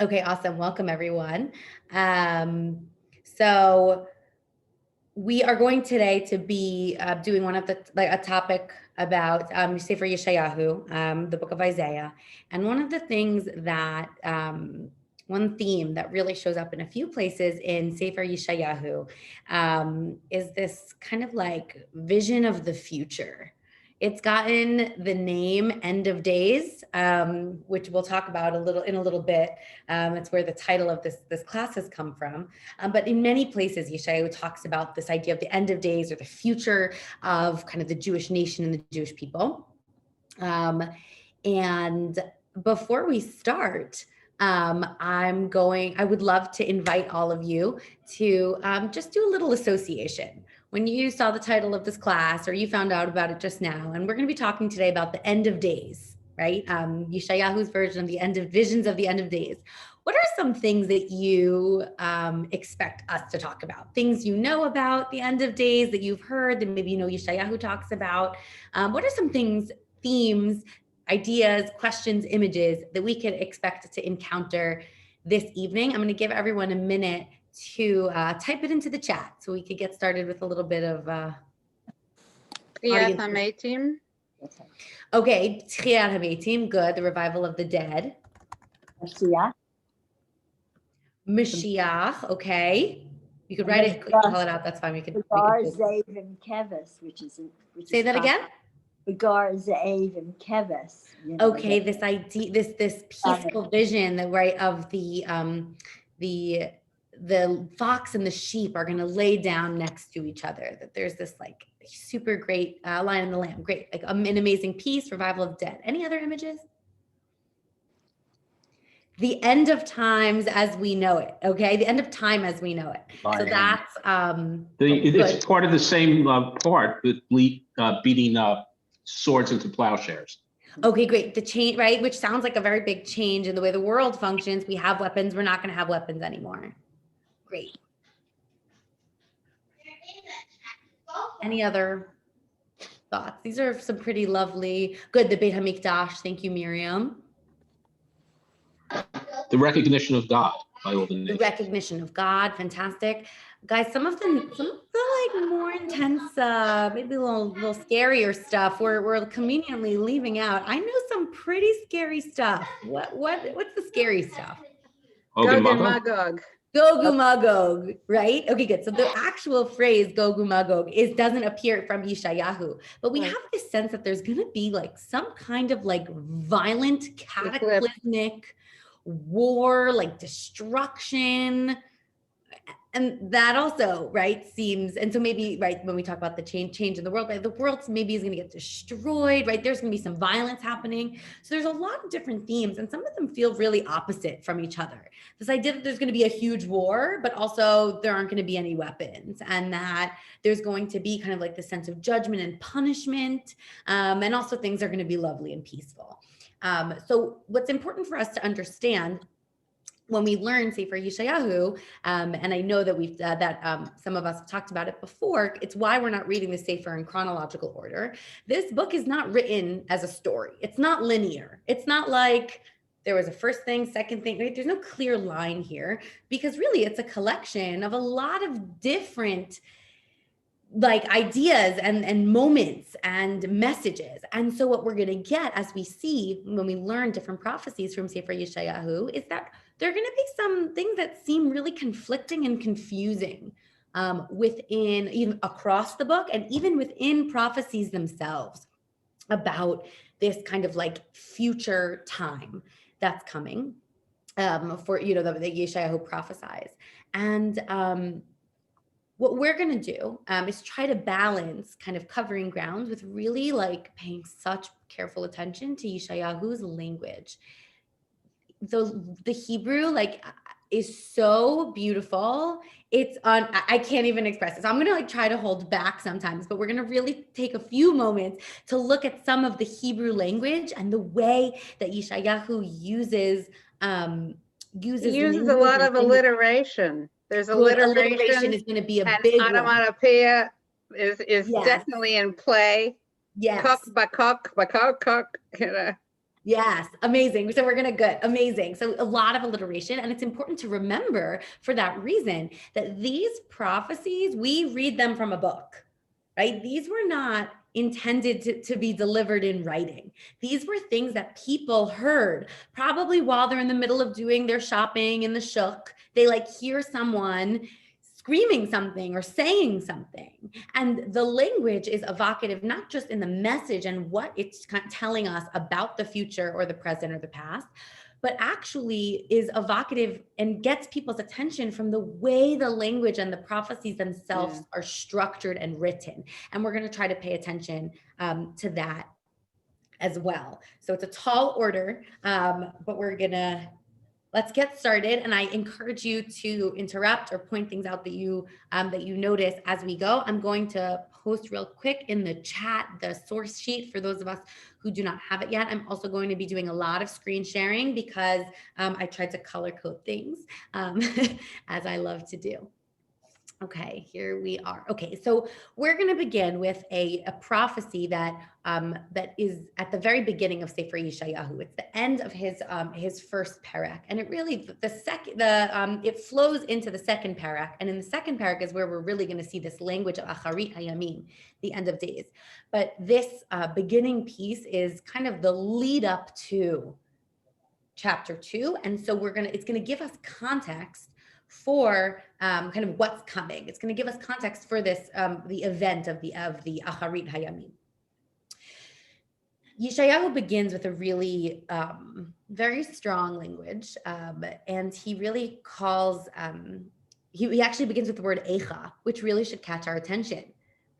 Okay, awesome. Welcome, everyone. So we are going today to be doing one of a topic about Sefer Yeshayahu, the book of Isaiah. And one of the things that, one theme that really shows up in a few places in Sefer Yeshayahu is this kind of like vision of the future. It's gotten the name End of Days, which we'll talk about in a little bit. It's where the title of this class has come from. But in many places, Yeshayahu talks about this idea of the end of days or the future of kind of the Jewish nation and the Jewish people. And before we start, I would love to invite all of you to just do a little association. When you saw the title of this class or you found out about it just now, and we're going to be talking today about the end of days, right? Yeshayahu's version of the end of visions of the end of days. What are some things that you expect us to talk about? Things you know about the end of days that you've heard that maybe you know Yeshayahu talks about. What are some things, themes, ideas, questions, images that we could expect to encounter this evening? I'm going to give everyone a minute to type it into the chat so we could get started with a little bit of Kriyat HaMetim. Okay, Tchiyat HaMetim, good. The revival of the dead. Mashiach, okay. You could write it, call it out. That's fine. We could. Zev and Kevis, which say that again. Gar Zev and Kevis. Okay, this idea, this peaceful vision that right of the fox and the sheep are going to lay down next to each other. That there's this like super great Lion and the Lamb, great, like an amazing peace, revival of dead. Any other images? The end of times as we know it. Okay, the end of time as we know it. So that's it's part of the same part with beating swords into plowshares. Okay, great. The change, right? Which sounds like a very big change in the way the world functions. We have weapons. We're not going to have weapons anymore. Great. Any other thoughts? These are some pretty lovely. Good. The Beit HaMikdash. Thank you, Miriam. The recognition of God by all the nations. The recognition of God. Fantastic. Guys, some of the like more intense, maybe a little scarier stuff we're conveniently leaving out. I know some pretty scary stuff. What's the scary stuff? Gog and Magog. Gog and Magog, right? Okay, good. So the actual phrase Gog and Magog doesn't appear from Yeshayahu, but we have this sense that there's going to be like some kind of like violent, cataclysmic war, like destruction. And that also, right, seems, and so maybe, right, when we talk about the change in the world maybe is going to get destroyed, right? There's going to be some violence happening. So there's a lot of different themes, and some of them feel really opposite from each other. This idea that there's going to be a huge war, but also there aren't going to be any weapons, and that there's going to be kind of like the sense of judgment and punishment, and also things are going to be lovely and peaceful. So what's important for us to understand when we learn Sefer Yeshayahu, and I know that some of us have talked about it before, it's why we're not reading the Sefer in chronological order. This book is not written as a story. It's not linear. It's not like there was a first thing, second thing, right? There's no clear line here because really it's a collection of a lot of different like ideas and moments and messages. And so what we're going to get as we see when we learn different prophecies from Sefer Yeshayahu is that there are going to be some things that seem really conflicting and confusing within, even across the book and even within prophecies themselves about this kind of like future time that's coming for, that Yeshayahu prophesies. And what we're going to do is try to balance kind of covering ground with really like paying such careful attention to Yeshayahu's language. The Hebrew like is so beautiful. I can't even express it. So I'm going to like try to hold back sometimes, but we're going to really take a few moments to look at some of the Hebrew language and the way that Yeshayahu uses a lot of alliteration. There's alliteration is going to be a big onomatopoeia is definitely in play. Yes. Cock, bakok, you know. Yes, amazing. So we're good. Amazing. So a lot of alliteration. And it's important to remember for that reason that these prophecies, we read them from a book, right? These were not intended to be delivered in writing. These were things that people heard probably while they're in the middle of doing their shopping in the shuk. They like hear someone screaming something or saying something. And the language is evocative, not just in the message and what it's telling us about the future or the present or the past, but actually is evocative and gets people's attention from the way the language and the prophecies themselves are structured and written. And we're going to try to pay attention to that as well. So it's a tall order, but let's get started. And I encourage you to interrupt or point things out that you notice as we go. I'm going to post real quick in the chat the source sheet for those of us who do not have it yet. I'm also going to be doing a lot of screen sharing because I tried to color code things as I love to do. Okay, here we are. Okay, so we're going to begin with a prophecy that is at the very beginning of Sefer Yeshayahu. It's the end of his first parak, and it really it flows into the second parak. And in the second parak is where we're really going to see this language of Acharit Hayamim, the end of days. But this beginning piece is kind of the lead up to chapter 2, and so it's going to give us context for kind of what's coming. It's going to give us context for this, the event of the Acharit Hayamim. Yeshayahu begins with a really very strong language, and he really calls, he actually begins with the word Eicha, which really should catch our attention,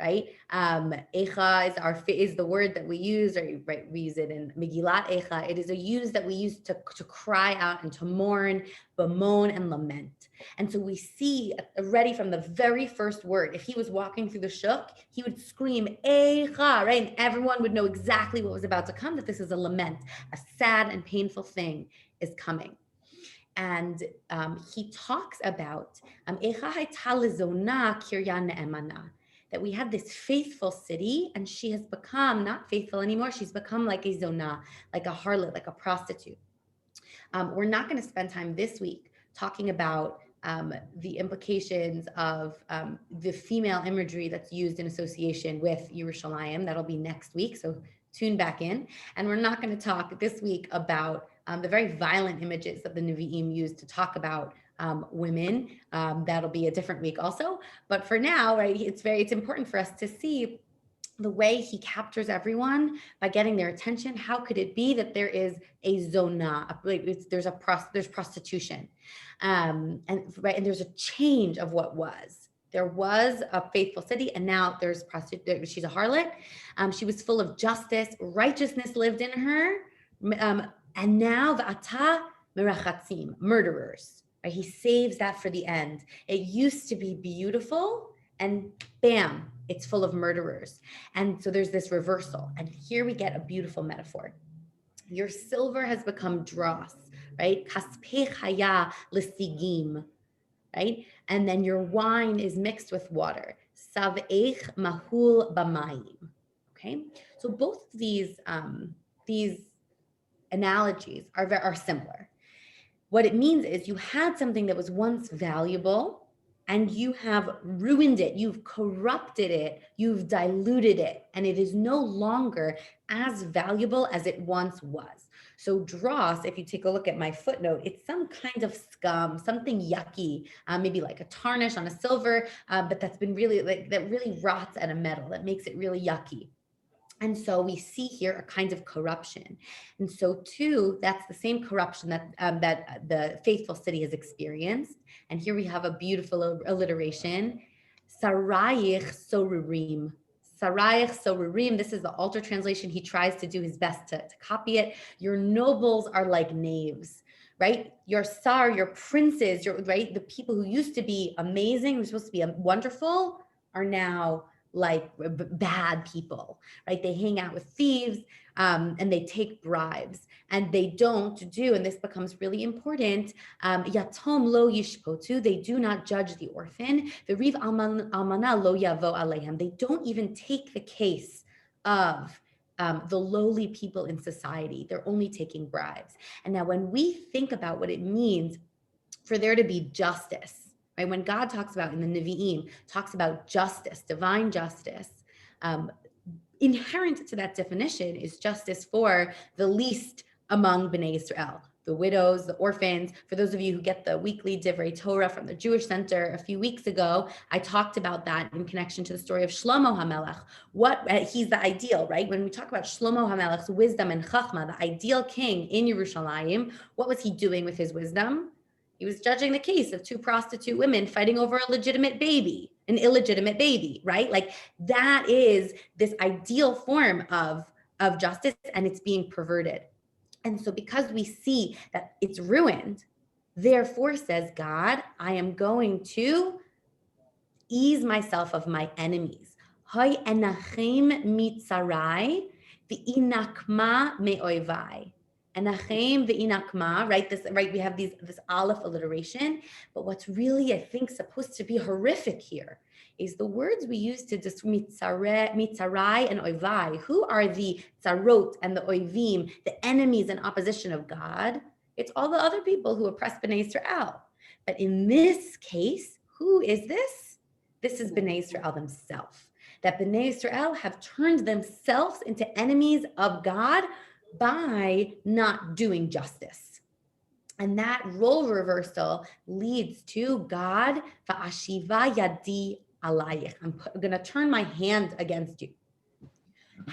right? Eicha is the word that we use, right? We use it in Megillat Eicha. It is a use that we use to cry out and to mourn, bemoan, and lament. And so we see already from the very first word, if he was walking through the shuk, he would scream Eicha, right? And everyone would know exactly what was about to come, that this is a lament, a sad and painful thing is coming. And he talks about Eicha hayta lezona kirya ne'emana, that we have this faithful city and she has become not faithful anymore. She's become like a zonah, like a harlot, like a prostitute. We're not going to spend time this week talking about the implications of the female imagery that's used in association with Yerushalayim. That'll be next week, so tune back in. And we're not going to talk this week about the very violent images that the Nevi'im used to talk about women. That'll be a different week also. But for now, right, it's important for us to see the way he captures everyone by getting their attention. How could it be that there is a zona, there's prostitution, and there's a change of what was. There was a faithful city, and now there's prostitute. She's a harlot. She was full of justice, righteousness lived in her, and now v'ata merachatzim, murderers. Right? He saves that for the end. It used to be beautiful, and bam, it's full of murderers. And so there's this reversal. And here we get a beautiful metaphor. Your silver has become dross, right? Kaspech haya l'sigim, right? And then your wine is mixed with water. Sav'ech mahul b'mayim. Okay? So both of these analogies are similar. What it means is you had something that was once valuable and you have ruined it, you've corrupted it, you've diluted it, and it is no longer as valuable as it once was. So dross, if you take a look at my footnote, it's some kind of scum, something yucky, maybe like a tarnish on a silver, but that's been really, that really rots at a metal, that makes it really yucky. And so we see here a kind of corruption. And so too, that's the same corruption that the faithful city has experienced. And here we have a beautiful alliteration. Sarayich sorurim. Sarayich sorurim. This is the altar translation. He tries to do his best to copy it. Your nobles are like knaves, right? Your sar, your princes, right? The people who used to be amazing, who supposed to be wonderful, are now like bad people, right? They hang out with thieves and they take bribes, and they don't do, and this becomes really important, yatom lo yishpotu, they do not judge the orphan, v'riv almana lo yavo aleihem, they don't even take the case of the lowly people in society. They're only taking bribes. And now when we think about what it means for there to be justice, right? When God talks about in the Nevi'im, talks about justice, divine justice, inherent to that definition is justice for the least among Bnei Israel, the widows, the orphans. For those of you who get the weekly Divrei Torah from the Jewish Center a few weeks ago, I talked about that in connection to the story of Shlomo HaMelech. He's the ideal, right? When we talk about Shlomo HaMelech's wisdom and chachma, the ideal king in Yerushalayim, what was he doing with his wisdom? He was judging the case of two prostitute women fighting over an illegitimate baby, right? Like that is this ideal form of justice, and it's being perverted. And so because we see that it's ruined, therefore says God, I am going to ease myself of my enemies. Hoy enachem mitzarai v'inakma me'oivai. Enachem v'inakma, right? We have this aleph alliteration, but what's really, I think, supposed to be horrific here is the words we use to describe mitzarai and oivai. Who are the tzarot and the oivim, the enemies and opposition of God? It's all the other people who oppress Bnei Israel. But in this case, who is this? This is Bnei Israel themselves. That Bnei Israel have turned themselves into enemies of God by not doing justice. And that role reversal leads to God, va'ashiva yadi alayich. I'm going to turn my hand against you.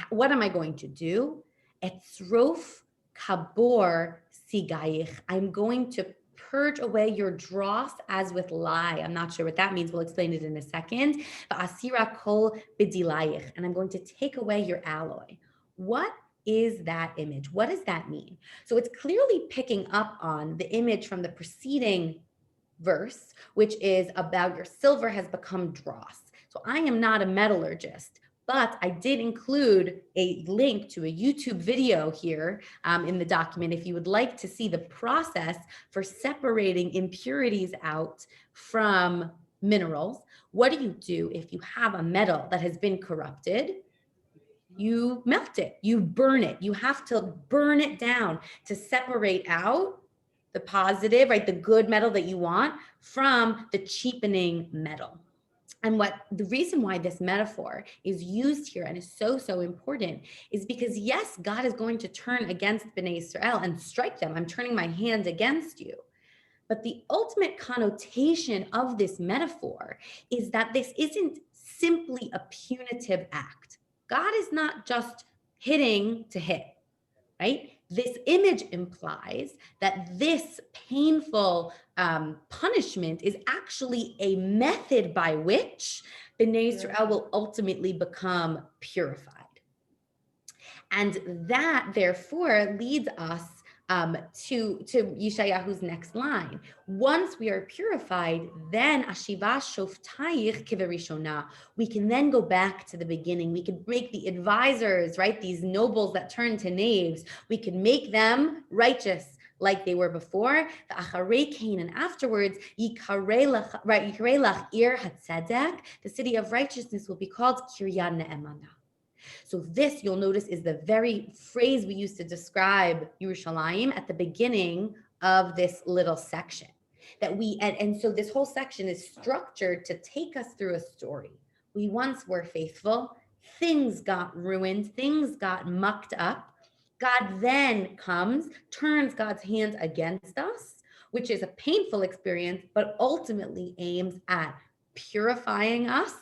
What am I going to do? Etzrof kabor sigayich. I'm going to purge away your dross as with lie. I'm not sure what that means. We'll explain it in a second. Va'asira kol b'dilayich. And I'm going to take away your alloy. What is that image? What does that mean? So it's clearly picking up on the image from the preceding verse, which is about your silver has become dross. So I am not a metallurgist, but I did include a link to a YouTube video here in the document if you would like to see the process for separating impurities out from minerals. What do you do if you have a metal that has been corrupted? You melt it, you burn it. You have to burn it down to separate out the positive, right? The good metal that you want from the cheapening metal. And the reason why this metaphor is used here and is so important is because yes, God is going to turn against Bnei Israel and strike them. I'm turning my hand against you. But the ultimate connotation of this metaphor is that this isn't simply a punitive act. God is not just hitting to hit, right? This image implies that this painful punishment is actually a method by which Bnei Israel will ultimately become purified. And that, therefore, leads us to Yeshayahu's next line. Once we are purified, then ashiva shoftayich kiverishona. We can then go back to the beginning. We can make the advisors, right? These nobles that turn to knaves. We can make them righteous like they were before. The acharei kain, and afterwards, yikarei lach ir hatzedek. The city of righteousness will be called Kiryat Ne'emana. So this, you'll notice, is the very phrase we used to describe Yerushalayim at the beginning of this little section. And so this whole section is structured to take us through a story. We once were faithful. Things got ruined. Things got mucked up. God then comes, turns God's hand against us, which is a painful experience, but ultimately aims at purifying us,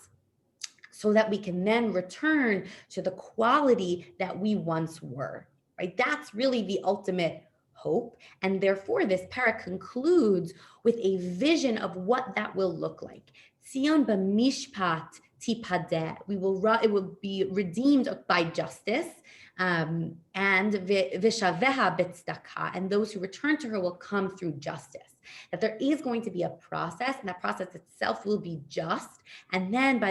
so that we can then return to the quality that we once were, right? That's really the ultimate hope. And therefore, this parak concludes with a vision of what that will look like. Tzion b'mishpat tipadeh. It will be redeemed by justice. And v'shaveha b'tzedakah. And those who return to her will come through justice. That there is going to be a process, and that process itself will be just. And then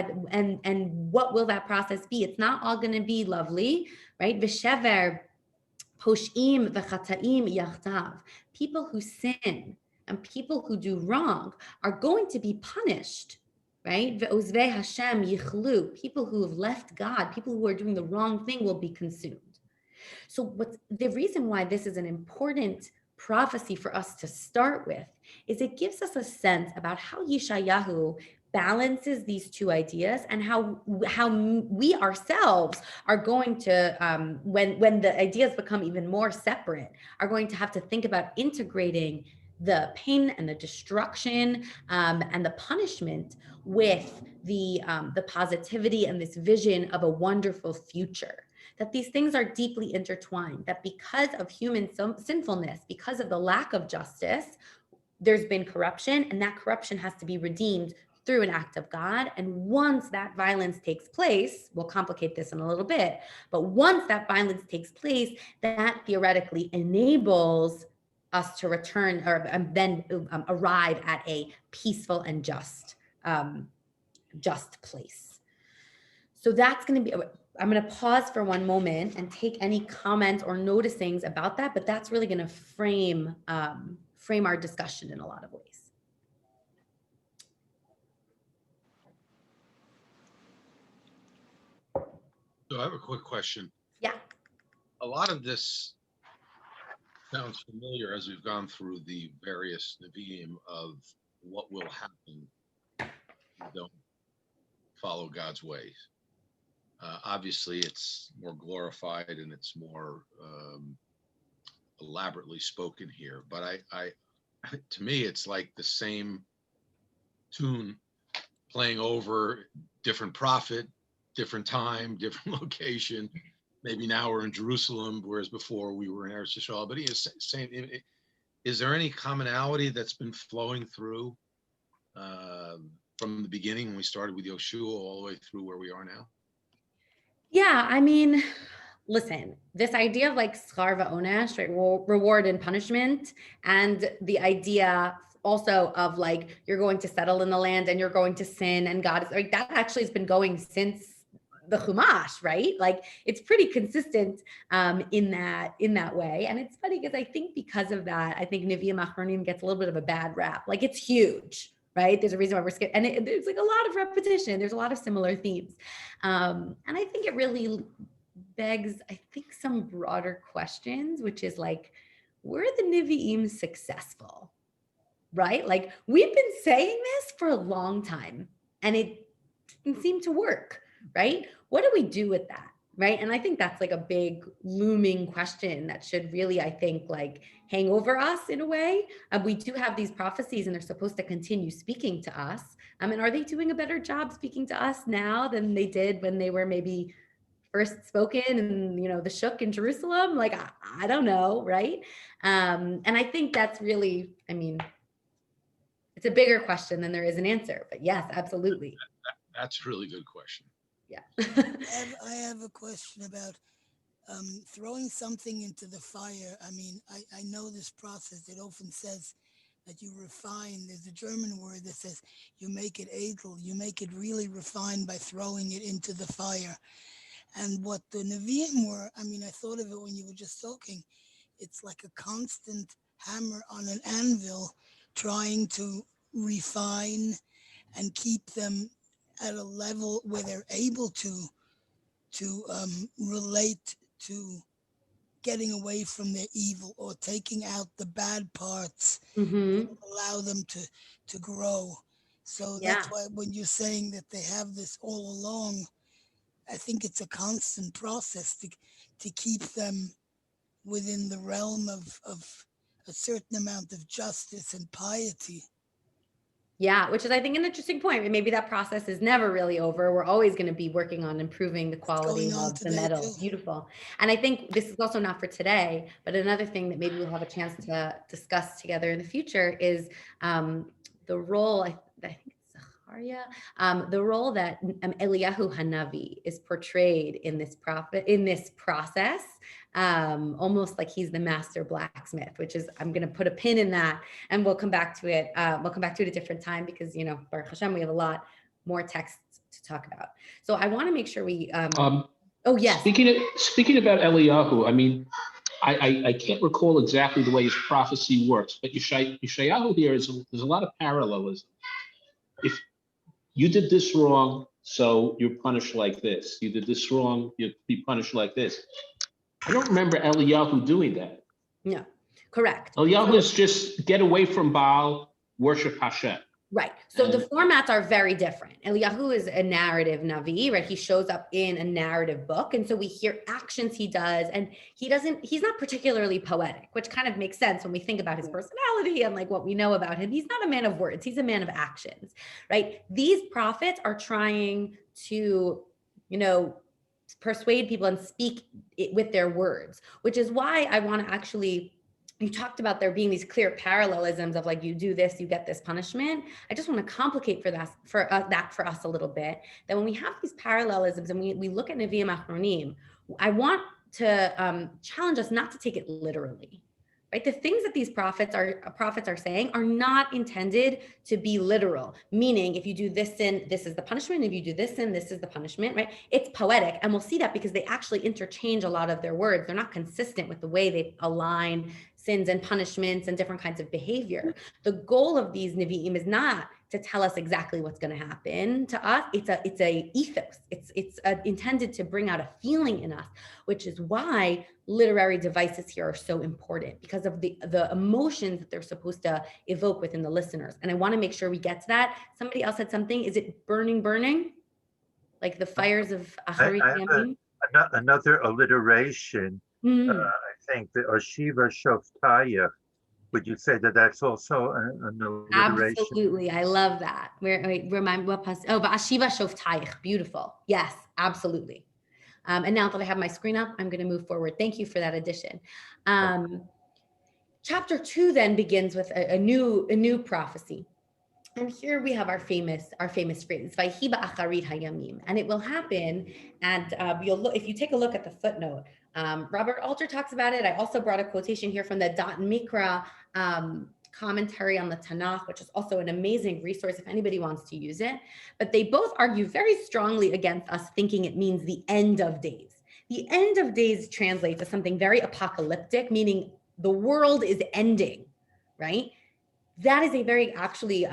and what will that process be? It's not all going to be lovely, right? V'shever poshim v'chataim yachtav. People who sin and people who do wrong are going to be punished, right? Ve'ozvei Hashem yichlu, people who have left God, people who are doing the wrong thing will be consumed. So what's the reason why this is an important prophecy for us to start with is it gives us a sense about how Yeshayahu balances these two ideas and how we ourselves are going to, when the ideas become even more separate, are going to have to think about integrating the pain and the destruction and the punishment with the positivity and this vision of a wonderful future. That these things are deeply intertwined, that because of human sinfulness, because of the lack of justice, there's been corruption, and that corruption has to be redeemed through an act of God. And once that violence takes place, we'll complicate this in a little bit, but once that violence takes place, that theoretically enables us to return or then arrive at a peaceful and just place. So that's going to be, I'm going to pause for one moment and take any comments or noticings about that, but that's really going to frame our discussion in a lot of ways. So I have a quick question. Yeah. A lot of this sounds familiar as we've gone through the various Nevi'im of what will happen if you don't follow God's ways. Obviously, it's more glorified and it's more elaborately spoken here. But I, to me, it's like the same tune playing over different prophet, different time, different location. Maybe now we're in Jerusalem, whereas before we were in Eretz Yisrael. But same. Is there any commonality that's been flowing through from the beginning when we started with Yoshua all the way through where we are now? Yeah, I mean, listen, this idea of like schar va'onesh, right, reward and punishment, and the idea also of like you're going to settle in the land and you're going to sin, and God is like that actually has been going since the Chumash, right? Like it's pretty consistent in that way. And it's funny because I think because of that, I think Nevi'im Achronim gets a little bit of a bad rap. Like it's huge, right? There's a reason why we're skipping, and there's like a lot of repetition. There's a lot of similar themes. And I think it really begs, I think, some broader questions, which is like, were the Nevi'im successful, right? Like we've been saying this for a long time and it didn't seem to work, right? What do we do with that, right? And I think that's like a big looming question that should really, I think, like hang over us in a way. We do have these prophecies and they're supposed to continue speaking to us. And are they doing a better job speaking to us now than they did when they were maybe first spoken and, you know, the Shuk in Jerusalem? Like, I don't know, right? And I think that's really, I mean, it's a bigger question than there is an answer, but yes, absolutely. That's a really good question. Yeah. I have a question about throwing something into the fire. I mean, I know this process. It often says that you refine. There's a German word that says you make it edel. You make it really refined by throwing it into the fire. And what the Nevi'im were, I mean, I thought of it when you were just talking. It's like a constant hammer on an anvil trying to refine and keep them at a level where they're able to relate to getting away from their evil or taking out the bad parts, allow them to grow. So that's why when you're saying that they have this all along, I think it's a constant process to keep them within the realm of a certain amount of justice and piety. Yeah, which is, I think, an interesting point. Maybe that process is never really over. We're always going to be working on improving the quality of the metal. Too. Beautiful. And I think this is also not for today, but another thing that maybe we'll have a chance to discuss together in the future is the role, I think it's Zachariah, the role that Eliyahu Hanavi is portrayed in this process. Almost like he's the master blacksmith, which is, I'm going to put a pin in that and we'll come back to it. We'll come back to it at a different time because, you know, Baruch Hashem, we have a lot more texts to talk about. So I want to make sure we, oh yes. Speaking about Eliyahu, I mean, I can't recall exactly the way his prophecy works, but Yeshayahu here there's a lot of parallelism. If you did this wrong, so you're punished like this. You did this wrong, you'll be punished like this. I don't remember Eliyahu doing that. No, correct. Eliyahu is just get away from Baal, worship Hashem. Right. So the formats are very different. Eliyahu is a narrative Navi, right? He shows up in a narrative book. And so we hear actions he does, and he's not particularly poetic, which kind of makes sense when we think about his personality and like what we know about him. He's not a man of words. He's a man of actions, right? These prophets are trying to, persuade people and speak it with their words, which is why I want to actually, you talked about there being these clear parallelisms of like, you do this, you get this punishment. I just want to complicate that for us a little bit, that when we have these parallelisms and we look at Nevi'im Achronim, I want to challenge us not to take it literally, right? The things that these prophets are saying are not intended to be literal, meaning if you do this sin, this is the punishment. If you do this sin, this is the punishment, right? It's poetic. And we'll see that because they actually interchange a lot of their words. They're not consistent with the way they align sins and punishments and different kinds of behavior. The goal of these Nevi'im is not to tell us exactly what's going to happen to us. It's a ethos. It's intended to bring out a feeling in us, which is why literary devices here are so important, because of the emotions that they're supposed to evoke within the listeners. And I want to make sure we get to that. Somebody else said something. Is it burning? Like the fires of Acharit Yamim? Another alliteration. I think the Ashiva Shoftaya. Would you say that that's also an alliteration? Absolutely, I love that. Remind what? Va'ashiva Shoftayich. Beautiful. Yes, absolutely. And now that I have my screen up, I'm going to move forward. Thank you for that addition. Chapter 2 then begins with a new prophecy. And here we have our famous phrase, Vayhi ba'acharit hayamim. And it will happen, and if you take a look at the footnote, Robert Alter talks about it. I also brought a quotation here from the Dat Mikra commentary on the Tanakh, which is also an amazing resource if anybody wants to use it. But they both argue very strongly against us thinking it means the end of days. The end of days translates as something very apocalyptic, meaning the world is ending, right? That is a very actually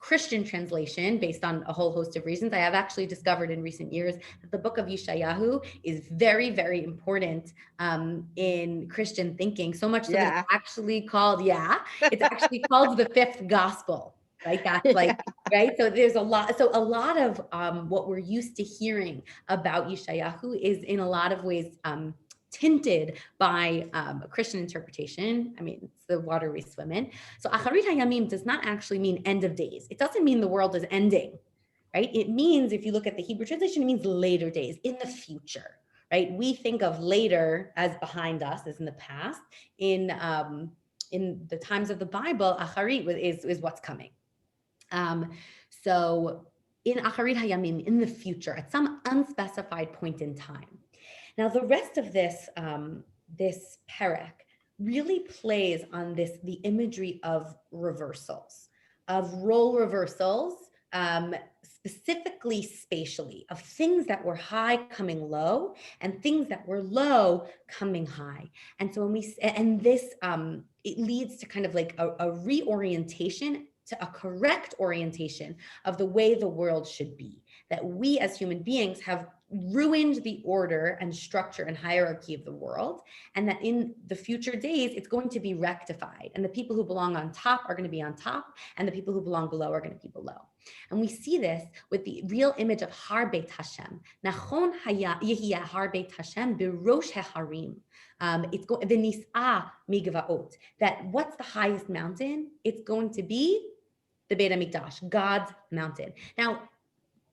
Christian translation based on a whole host of reasons. I have actually discovered in recent years that the book of Yeshayahu is very, very important in Christian thinking, so much so that it's actually called, it's actually called the fifth gospel, right? That's like, right? So there's a lot of what we're used to hearing about Yeshayahu is in a lot of ways tinted by a Christian interpretation. I mean, it's the water we swim in. So Acharit HaYamim does not actually mean end of days. It doesn't mean the world is ending, right? It means, if you look at the Hebrew translation, it means later days, in the future, right? We think of later as behind us, as in the past. In the times of the Bible, Acharit is what's coming. So in Acharit HaYamim, in the future, at some unspecified point in time. Now, the rest of this perek really plays on the imagery of reversals, of role reversals, specifically spatially, of things that were high coming low and things that were low coming high. And so it leads to kind of like a reorientation, to a correct orientation of the way the world should be, that we as human beings have ruined the order and structure and hierarchy of the world, and that in the future days, it's going to be rectified. And the people who belong on top are going to be on top, and the people who belong below are going to be below. And we see this with the real image of Har Beit Hashem. Nachon yehiyah Har Beit Hashem b'rosh haharim. It's going v'nis'a migvaot. That what's the highest mountain? It's going to be the Beit HaMikdash, God's mountain. Now,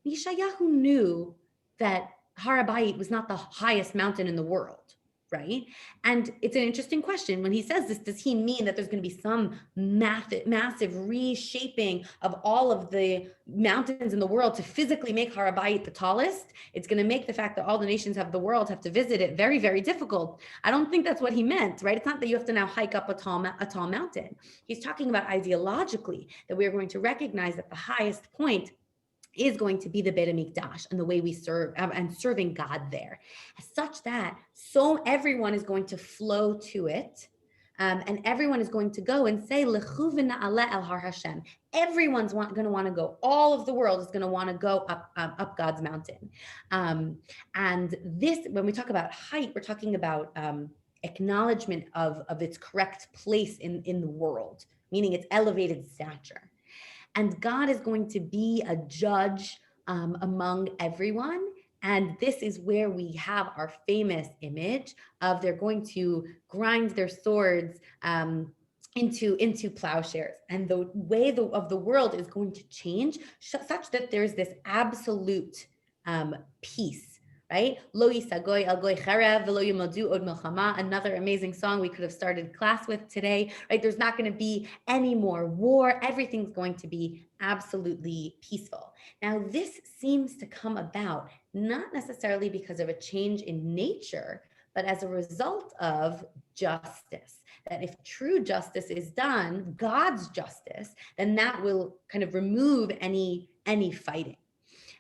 Yeshayahu knew that Har HaBayit was not the highest mountain in the world, right? And it's an interesting question. When he says this, does he mean that there's going to be some massive reshaping of all of the mountains in the world to physically make Har HaBayit the tallest? It's going to make the fact that all the nations of the world have to visit it very, very difficult. I don't think that's what he meant, right? It's not that you have to now hike up a tall mountain. He's talking about ideologically that we are going to recognize that the highest point is going to be the Beit HaMikdash and the way we serve and serving God there, such that everyone is going to flow to it And everyone is going to go and say, Lechu v'na'aleh el har Hashem. Everyone's going to want to go. All of the world is going to want to go up God's mountain. And this, when we talk about height, we're talking about acknowledgement of its correct place in the world, meaning its elevated stature. And God is going to be a judge among everyone. And this is where we have our famous image of they're going to grind their swords into plowshares. And the way of the world is going to change such that there's this absolute peace. Right? Lo yisagoy al goy cherev v'lo yimadu od milchama. Another amazing song we could have started class with today. Right? There's not going to be any more war. Everything's going to be absolutely peaceful. Now, this seems to come about not necessarily because of a change in nature, but as a result of justice. That if true justice is done, God's justice, then that will kind of remove any fighting.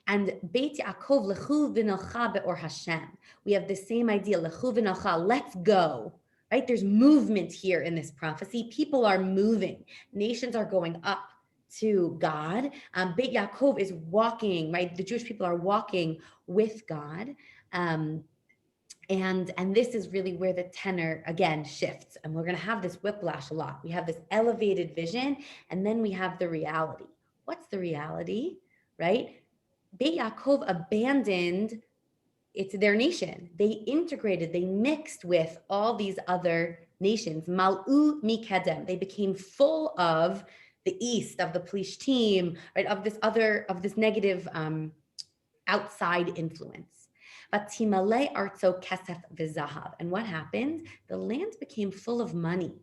And Beit Yaakov, lechu v'nocha be'or Hashem. We have the same idea, lechu v'nocha, let's go, right? There's movement here in this prophecy. People are moving. Nations are going up to God. Beit Yaakov is walking, right? The Jewish people are walking with God. And this is really where the tenor, again, shifts. And we're going to have this whiplash a lot. We have this elevated vision, and then we have the reality. What's the reality, right? Beit Yaakov abandoned their nation. They integrated, they mixed with all these other nations. Mal'u mikedem. They became full of the east, of the Plishtim, right? Of this negative outside influence. Vatimale artso kesef v'zahav. And what happened? The land became full of money.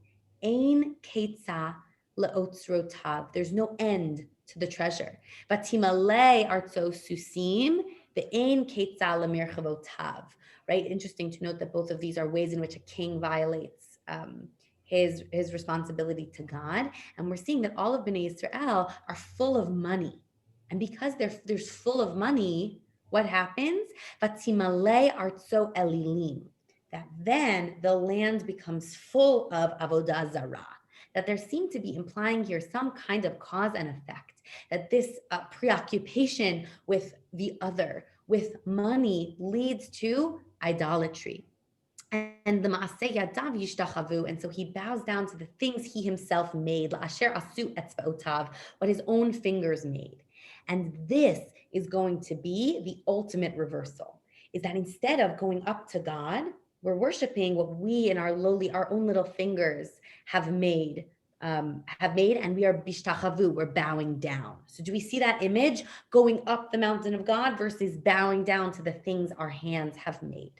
Ein ketza leotzrotav. There's no end to the treasure. Vatimale artso susim ve'ein ketza lemirchavotav. Right? Interesting to note that both of these are ways in which a king violates his responsibility to God. And we're seeing that all of Bnei Israel are full of money. And because there's full of money, what happens? Vatimale artso elilim. That then the land becomes full of avodah zarah. That there seemed to be implying here some kind of cause and effect. That this preoccupation with the other, with money, leads to idolatry. And the Maaseh Yadav Yishtachavu, and so he bows down to the things he himself made, La'asher asu etzba'otav, what his own fingers made. And this is going to be the ultimate reversal, is that instead of going up to God, we're worshiping what we in our own little fingers have made, and we are bishtachavu, we're bowing down. So do we see that image? Going up the mountain of God versus bowing down to the things our hands have made.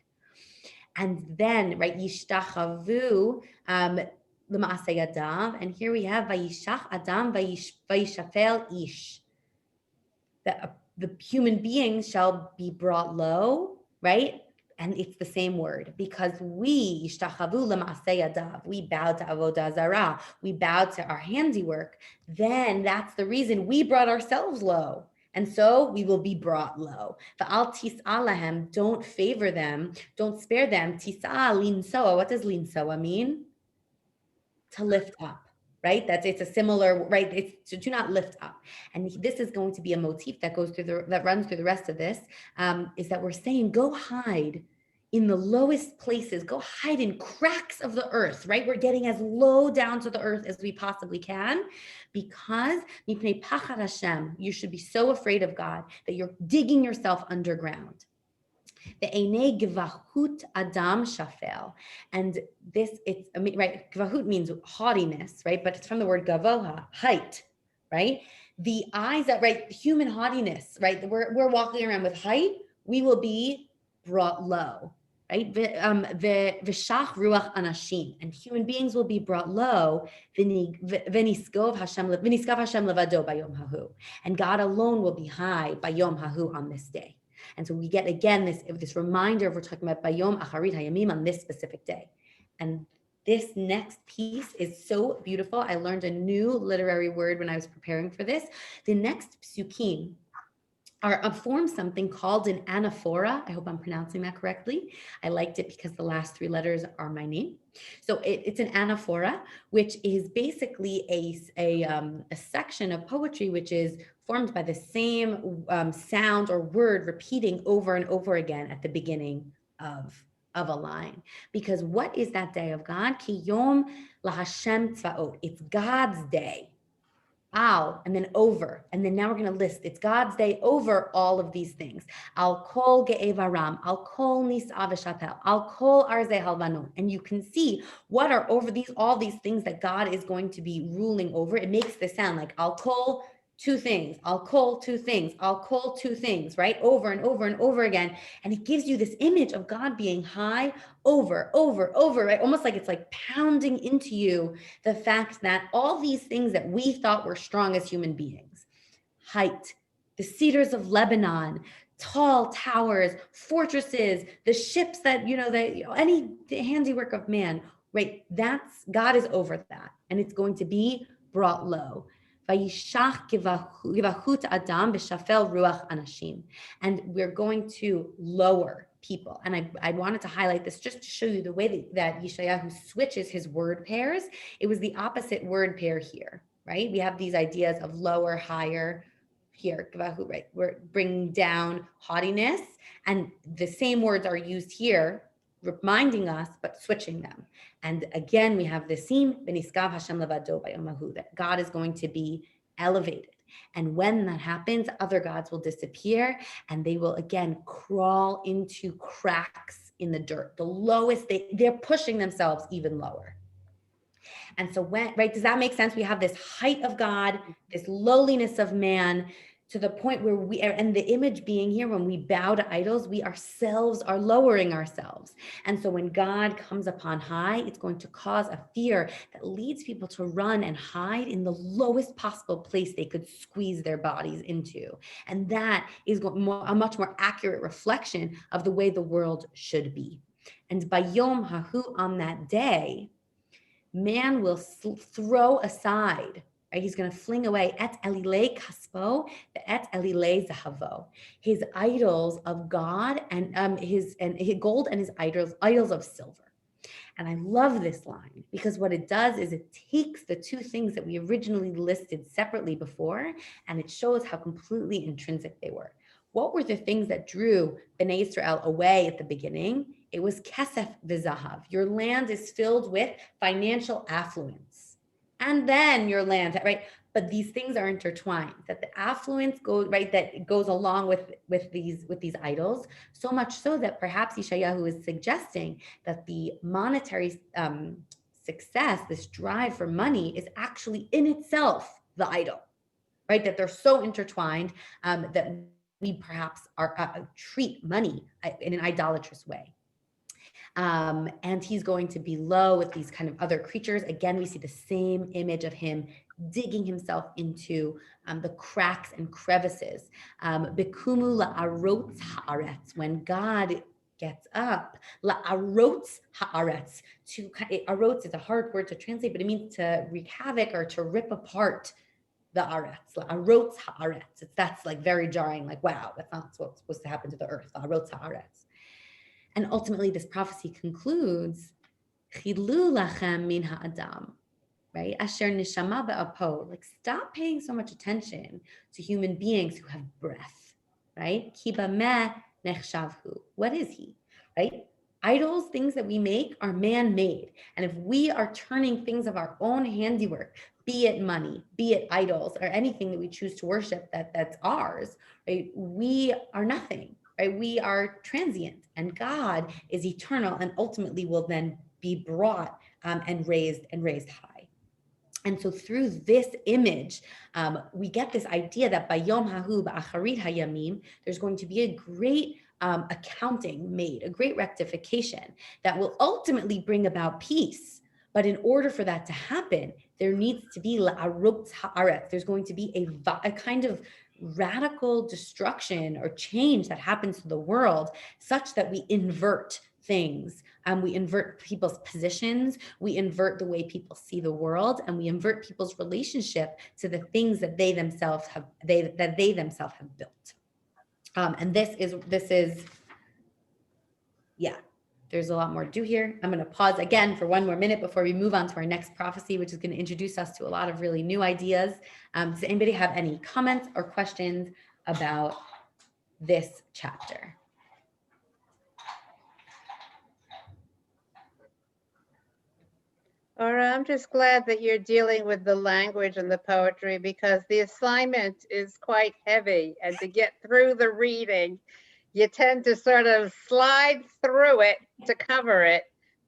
And then, right, yishtachavu, l'maaseh yadav, and here we have vayishach adam vayishafel ish. The human beings shall be brought low, right? And it's the same word, because we, yishtachavu l'maaseh yadav, we bow to avodah zarah, we bow to our handiwork, then that's the reason we brought ourselves low. And so we will be brought low. Va'al tis'a lahem, don't favor them, don't spare them. Tis'a linsoa, what does linsoa mean? To lift up, right? It's a similar, right? It's to do not lift up. And this is going to be a motif that goes through that runs through the rest of this, is that we're saying, go hide in the lowest places, go hide in cracks of the earth, right? We're getting as low down to the earth as we possibly can, because mipnei pachad Hashem, you should be so afraid of God that you're digging yourself underground. Ve'enei gvahut adam shafel, and this, it's right. Gvahut means haughtiness, right? But it's from the word gavoha, height, right? The eyes that, right, human haughtiness, right? We're walking around with height. We will be brought low. Right? V'shach ruach anashim, and human beings will be brought low. V'niskav Hashem levado bayom hahu, and God alone will be high bayom hahu on this day. And so we get again this reminder of, we're talking about bayom acharit hayamim, on this specific day. And this next piece is so beautiful. I learned a new literary word when I was preparing for this. The next psukim form something called an Anaphora. I hope I'm pronouncing that correctly. I liked it because the last 3 letters are my name. So it's an Anaphora, which is basically a section of poetry which is formed by the same sound or word repeating over and over again at the beginning of a line. Because what is that day of God? Ki yom lahashem tzvaot. It's God's day. Al, and then over. And then now we're going to list, it's God's day over all of these things. Al kol ge'evaram, al kol nis'a v'shatel, al kol arze halvanon. And you can see what are over these, all these things that God is going to be ruling over. It makes the sound like al kol 2 things, I'll call 2 things, I'll call 2 things, right? Over and over and over again. And it gives you this image of God being high over, right? Almost like it's like pounding into you the fact that all these things that we thought were strong as human beings, height, the cedars of Lebanon, tall towers, fortresses, the ships that, any handiwork of man, right? God is over that. And it's going to be brought low. And we're going to lower people. And I wanted to highlight this just to show you the way that Yeshayahu switches his word pairs. It was the opposite word pair here, right? We have these ideas of lower, higher here, right? We're bringing down haughtiness, and the same words are used here, reminding us, but switching them. And again, we have the theme, that God is going to be elevated. And when that happens, other gods will disappear, and they will again crawl into cracks in the dirt. The lowest, they're pushing themselves even lower. And so does that make sense? We have this height of God, this lowliness of man, to the point where we are, and the image being here, when we bow to idols, we ourselves are lowering ourselves. And so when God comes upon high, it's going to cause a fear that leads people to run and hide in the lowest possible place they could squeeze their bodies into. And that is a much more accurate reflection of the way the world should be. And by Yom Hahu, on that day, man will throw aside, right? He's going to fling away et elilei kaspo, et elilei zahavo, his idols of God and his gold and his idols of silver. And I love this line because what it does is it takes the 2 things that we originally listed separately before, and it shows how completely intrinsic they were. What were the things that drew Bnei Israel away at the beginning? It was kesef v'zahav. Your land is filled with financial affluence. And then your land, right? But these things are intertwined, that the affluence goes, right, that goes along with these idols, so much so that perhaps Yeshayahu is suggesting that the monetary success, this drive for money, is actually in itself the idol, right? That they're so intertwined that we perhaps treat money in an idolatrous way. And he's going to be low with these kind of other creatures. Again, we see the same image of him digging himself into the cracks and crevices. Bikumu la'arotz haaretz, when God gets up, la'arotz haaretz. Arotz is a hard word to translate, but it means to wreak havoc or to rip apart the aretz, la'arotz haaretz. That's like very jarring, like, wow, that's not what's supposed to happen to the earth, la'arotz haaretz. And ultimately, this prophecy concludes, Chilu lachem min ha'adam, right? Asher neshama ba'apo, like, stop paying so much attention to human beings who have breath, right? Ki bameh nechshavhu, what is he, right? Idols, things that we make, are man-made. And if we are turning things of our own handiwork, be it money, be it idols, or anything that we choose to worship that's ours, right? We are nothing. Right? We are transient, and God is eternal, and ultimately will then be brought and raised high. And so through this image, we get this idea that by Yom Hahu ba'acharit hayamim, there's going to be a great accounting made, a great rectification that will ultimately bring about peace. But in order for that to happen, there needs to be la'arotz haaretz. There's going to be a kind of radical destruction or change that happens to the world, such that we invert things. We invert people's positions, we invert the way people see the world, and we invert people's relationship to the things that they themselves have built. And this is, yeah, there's a lot more to do here. I'm going to pause again for one more minute before we move on to our next prophecy, which is going to introduce us to a lot of really new ideas. Does anybody have any comments or questions about this chapter? Ora, I'm just glad that you're dealing with the language and the poetry, because the assignment is quite heavy, and to get through the reading, you tend to sort of slide through it to cover it,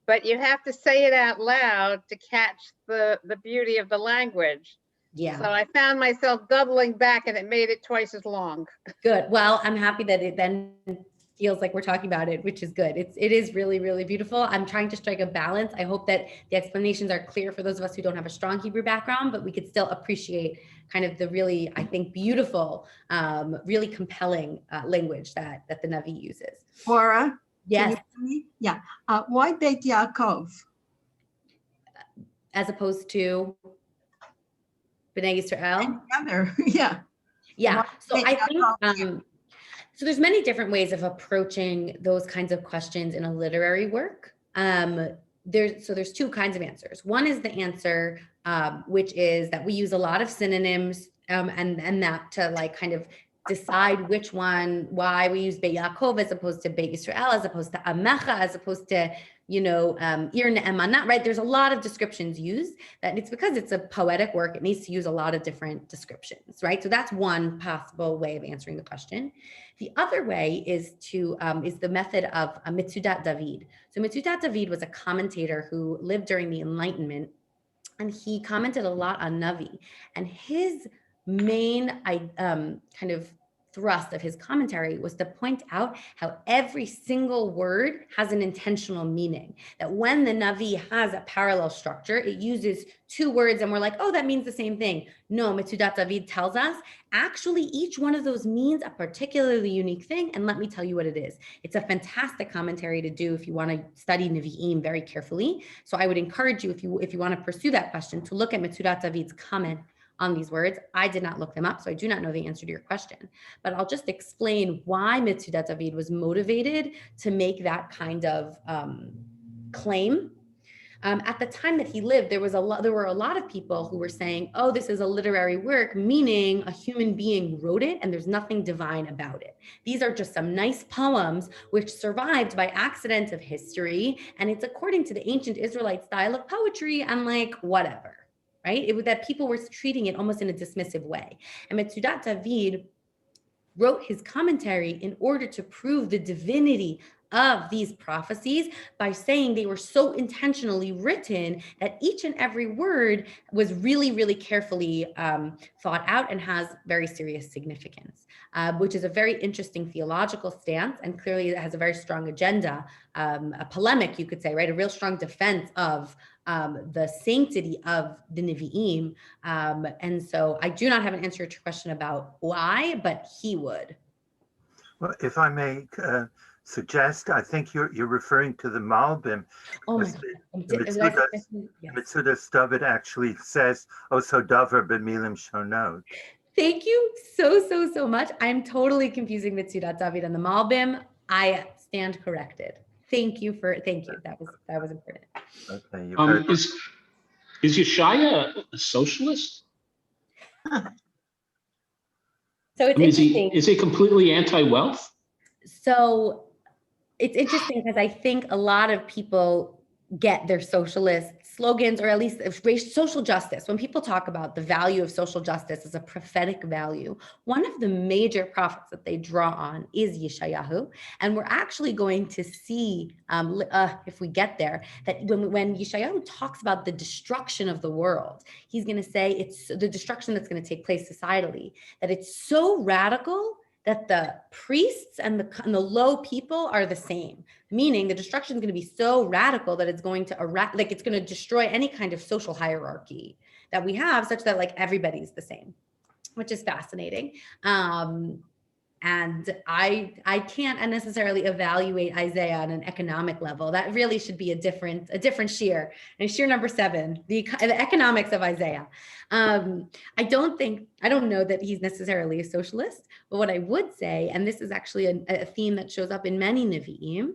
but you have to say it out loud to catch the beauty of the language. Yeah. So I found myself doubling back, and it made it twice as long. Good. Well, I'm happy that it then feels like we're talking about it, which is good. It is really, really beautiful. I'm trying to strike a balance. I hope that the explanations are clear for those of us who don't have a strong Hebrew background, but we could still appreciate kind of the really, I think, beautiful, really compelling language that the Navi uses. Ora? Yes. Yeah. Why Beit Yaakov? As opposed to B'nai Yisrael? Yeah. Yeah. So Beit I think, Yaakov, so there's many different ways of approaching those kinds of questions in a literary work. There's two kinds of answers. One is the answer, which is that we use a lot of synonyms, and that to like kind of decide which one, why we use Beit Yaakov as opposed to Beit Yisrael, as opposed to Amecha, as opposed to, Ir Ne'emanah, right? There's a lot of descriptions used, that it's because it's a poetic work. It needs to use a lot of different descriptions, right? So that's one possible way of answering the question. The other way is the method of Mitzudat David. So Mitzudat David was a commentator who lived during the Enlightenment, and he commented a lot on Navi. And his main kind of thrust of his commentary was to point out how every single word has an intentional meaning. That when the Navi has a parallel structure, it uses two words and we're like, oh, that means the same thing. No, Mitzudat David tells us, actually, each one of those means a particularly unique thing. And let me tell you what it is. It's a fantastic commentary to do if you want to study Nevi'im very carefully. So I would encourage you, if you want to pursue that question, to look at Mitzudat David's comment on these words. I did not look them up, so I do not know the answer to your question, but I'll just explain why Mitzudat David was motivated to make that kind of claim. At the time that he lived, there were a lot of people who were saying, oh, this is a literary work, meaning a human being wrote it and there's nothing divine about it. These are just some nice poems which survived by accident of history, and it's according to the ancient Israelite style of poetry and like whatever. Right? That people were treating it almost in a dismissive way. And Mitzudat David wrote his commentary in order to prove the divinity of these prophecies by saying they were so intentionally written that each and every word was really, really carefully thought out and has very serious significance, which is a very interesting theological stance, and clearly it has a very strong agenda, a polemic, you could say, right? A real strong defense of the sanctity of the Nevi'im. And so I do not have an answer to your question about why, but he would. Well, if I may suggest, I think you're referring to the Malbim. Oh my God. Mitzudat David actually says, "Oso davar b'milim shonot." Thank you so much. I'm totally confusing Mitzudat David and the Malbim. I stand corrected. Thank you. That was important. Okay. Is Yeshaya a socialist? So it's interesting. Is he completely anti-wealth? So it's interesting because I think a lot of people get their socialist slogans, or at least social justice. When people talk about the value of social justice as a prophetic value, one of the major prophets that they draw on is Yeshayahu. And we're actually going to see, if we get there, that when Yeshayahu talks about the destruction of the world, he's going to say it's the destruction that's going to take place societally, that it's so radical that the priests and the low people are the same, meaning the destruction is going to be so radical that it's going to destroy any kind of social hierarchy that we have, such that like everybody's the same, which is fascinating. And And I can't necessarily evaluate Isaiah on an economic level. That really should be a different shear. And shear number 7, the economics of Isaiah. I don't know that he's necessarily a socialist, but what I would say, and this is actually a theme that shows up in many Nevi'im,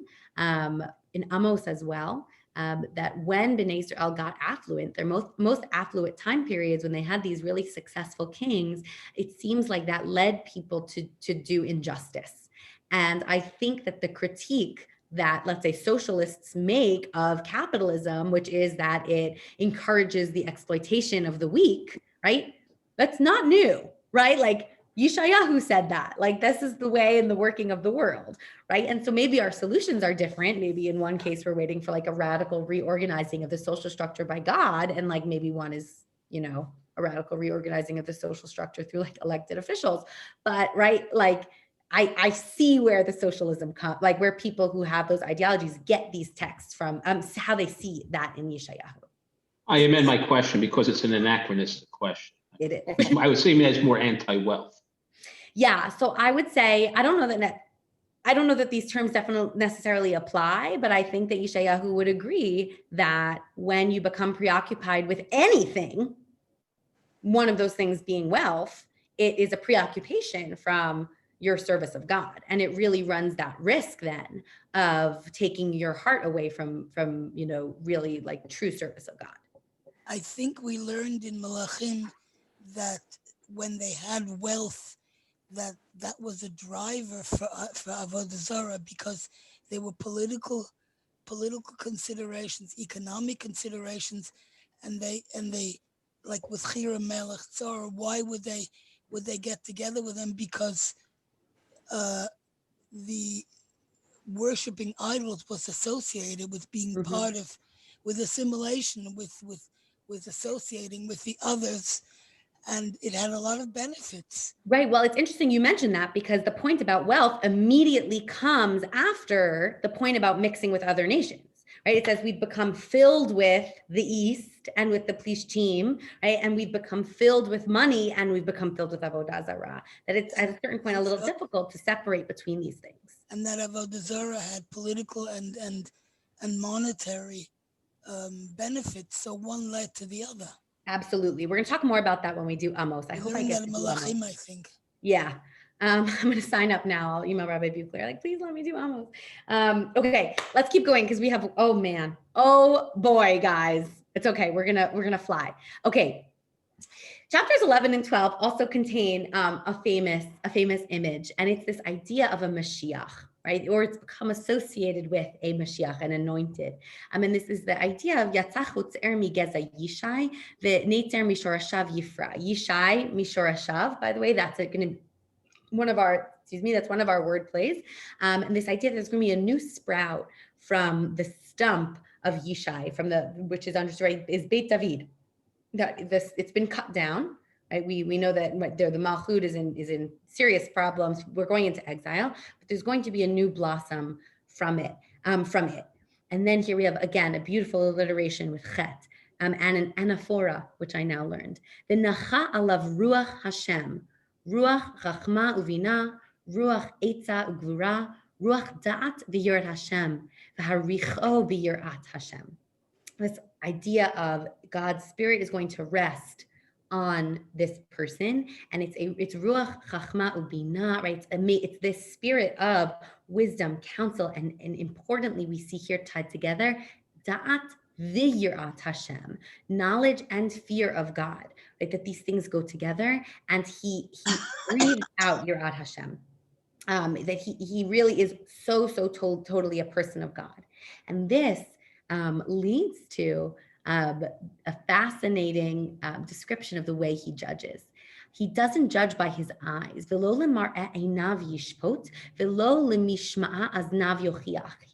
in Amos as well, that when Bnei Israel got affluent, their most affluent time periods, when they had these really successful kings, it seems like that led people to do injustice. And I think that the critique that, let's say, socialists make of capitalism, which is that it encourages the exploitation of the weak, right? That's not new, right? Like Yeshayahu said that, like, this is the way and the working of the world, right? And so maybe our solutions are different. Maybe in one case, we're waiting for like a radical reorganizing of the social structure by God. And like maybe one is, a radical reorganizing of the social structure through like elected officials. But right, like I see where the socialism comes, like where people who have those ideologies get these texts from, how they see that in Yeshayahu. I amend my question because it's an anachronistic question. It is. I would say it's more anti-wealth. Yeah, so I would say, I don't know that these terms definitely necessarily apply, but I think that Yeshayahu would agree that when you become preoccupied with anything, one of those things being wealth, it is a preoccupation from your service of God. And it really runs that risk then of taking your heart away from really like true service of God. I think we learned in Malachim that when they had wealth, that was a driver for Avodah Zarah, because there were political considerations, economic considerations, and they like with Chira Melech Tzor, why would they get together with them? Because the worshiping idols was associated with being part of, with assimilation, with associating with the others. And it had a lot of benefits. Right. Well, it's interesting you mentioned that, because the point about wealth immediately comes after the point about mixing with other nations, right? It says we've become filled with the East and with the Plishtim, right? And we've become filled with money and we've become filled with Avodah Zarah. That it's at a certain point a little difficult to separate between these things. And that Avodah Zarah had political and monetary benefits. So one led to the other. Absolutely. We're going to talk more about that when we do Amos. I hope I get to do Malachim, I think. Yeah. I'm going to sign up now. I'll email Rabbi Buchler, like, please let me do Amos. Okay, let's keep going because we have, oh boy, guys. It's okay. We're going to fly. Okay. Chapters 11 and 12 also contain a famous image, and it's this idea of a Mashiach, right? Or it's become associated with a Mashiach, an anointed. And this is the idea of Yatzach Utzer Migeza Yishai, V'Neitzer Mishorashav Yifra. Yishai Mishorashav, by the way, that's going to one of our word plays. And this idea that there's going to be a new sprout from the stump of Yishai, which is understood, is Beit David. It's been cut down, right? We know that the Malchut is in serious problems. We're going into exile, but there's going to be a new blossom from it. And then here we have again a beautiful alliteration with Chet and an Anaphora, which I now learned. V'nacha alav ruach Hashem, ruach chachma uvina, ruach etza ugvura, ruach da'at v'yirat Hashem, v'haricho v'yirat Hashem. This idea of God's spirit is going to rest on this person, and it's ruach chachma ubina, right? It's this spirit of wisdom, counsel, and importantly, we see here tied together, da'at v'yirat Hashem, knowledge and fear of God, right? That these things go together, and he breathed out yirat Hashem. That he really is so totally a person of God, and this leads to a fascinating description of the way he judges. He doesn't judge by his eyes. He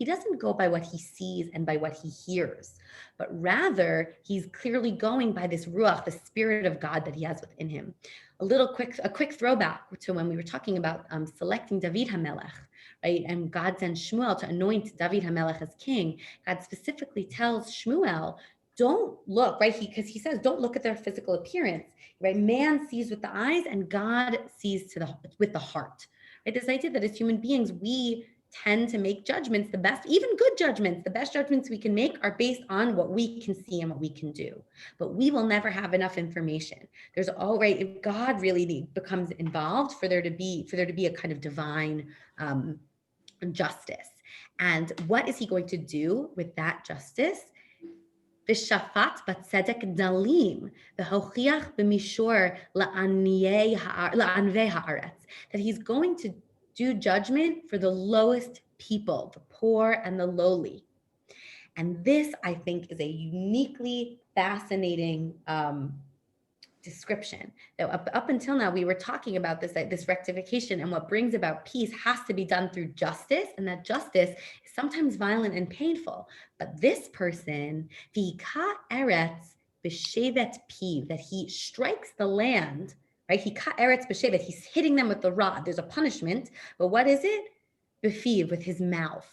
doesn't go by what he sees and by what he hears, but rather he's clearly going by this ruach, the spirit of God that he has within him. A quick throwback to when we were talking about selecting David HaMelech, right? And God sends Shmuel to anoint David HaMelech as king. God specifically tells Shmuel, don't look, right? Because he says, don't look at their physical appearance, right? Man sees with the eyes and God sees with the heart, right? This idea that as human beings, we tend to make judgments, the best, even good judgments, the best judgments we can make are based on what we can see and what we can do. But we will never have enough information. There's all right, if God really becomes involved for there to be a kind of divine justice. And what is he going to do with that justice? V'shafat b'tzedek dalim v'hochiach b'mishor la'anvei haaretz. That he's going to do judgment for the lowest people, the poor and the lowly. And this, I think, is a uniquely fascinating description. That up until now, we were talking about this rectification, and what brings about peace has to be done through justice, and that justice is sometimes violent and painful. But this person, v'ika eretz b'shevet piv, that he strikes the land, right? He ka eretz b'shevet, he's hitting them with the rod. There's a punishment, but what is it? B'fiv, with his mouth,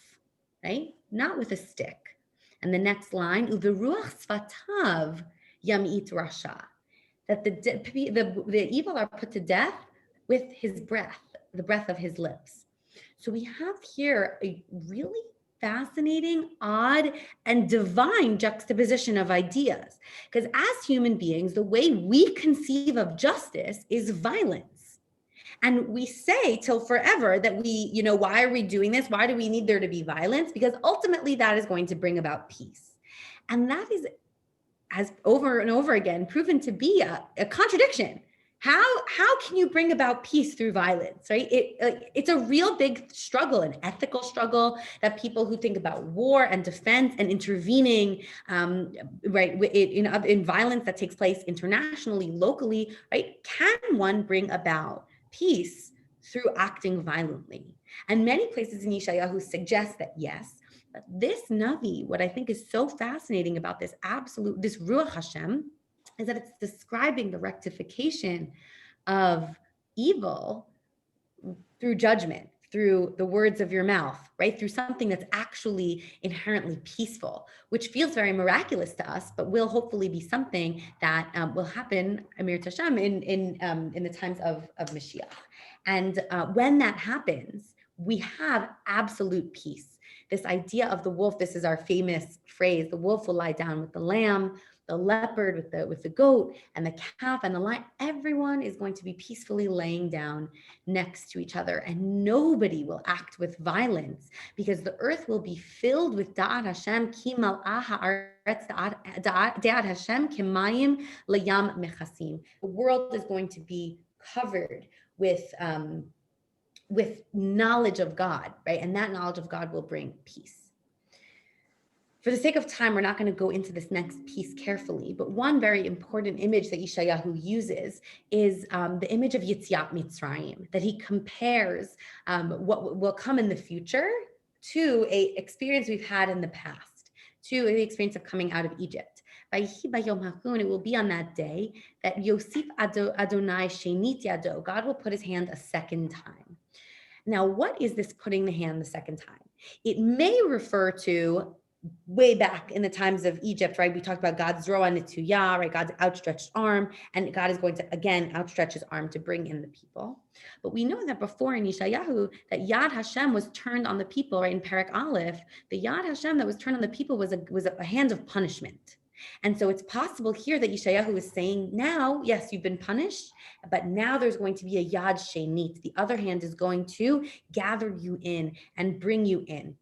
right? Not with a stick. And the next line, u'v'ruach sfatav yamit rasha, that the evil are put to death with his breath, the breath of his lips. So we have here a really fascinating, odd, and divine juxtaposition of ideas. Because as human beings, the way we conceive of justice is violence. And we say till forever that why are we doing this? Why do we need there to be violence? Because ultimately that is going to bring about peace. And that is, as over and over again, proven to be a contradiction. How can you bring about peace through violence, right? It's a real big struggle, an ethical struggle that people who think about war and defense and intervening, right, in violence that takes place internationally, locally, right? Can one bring about peace through acting violently? And many places in Yeshayahu suggest that yes. But this Navi, what I think is so fascinating about this Ruach Hashem, is that it's describing the rectification of evil through judgment, through the words of your mouth, right? Through something that's actually inherently peaceful, which feels very miraculous to us, but will hopefully be something that will happen, Amir Tashem, in the times of Mashiach. And when that happens, we have absolute peace. This idea of the wolf, this is our famous phrase, the wolf will lie down with the lamb, the leopard with the goat, and the calf and the lion. Everyone is going to be peacefully laying down next to each other, and nobody will act with violence, because the earth will be filled with Da'at Hashem, ki mal'ah ha'aretz Da'at Hashem kimayim layam mechasim. The world is going to be covered with knowledge of God, right? And that knowledge of God will bring peace. For the sake of time, we're not going to go into this next piece carefully, but one very important image that Yeshayahu uses is the image of Yetziat Mitzrayim, that he compares what will come in the future to an experience we've had in the past, to the experience of coming out of Egypt. It will be on that day that Yosif Adonai Shenit Yado, God will put his hand a second time. Now, what is this putting the hand the second time? It may refer to way back in the times of Egypt, right? We talked about God's Roa Netuyah, right? God's outstretched arm, and God is going to, again, outstretch his arm to bring in the people. But we know that before in Yeshayahu, that Yad Hashem was turned on the people, right? In Perek Aleph, the Yad Hashem that was turned on the people was a hand of punishment. And so it's possible here that Yeshayahu is saying, now, yes, you've been punished, but now there's going to be a Yad Shenit. The other hand is going to gather you in and bring you in.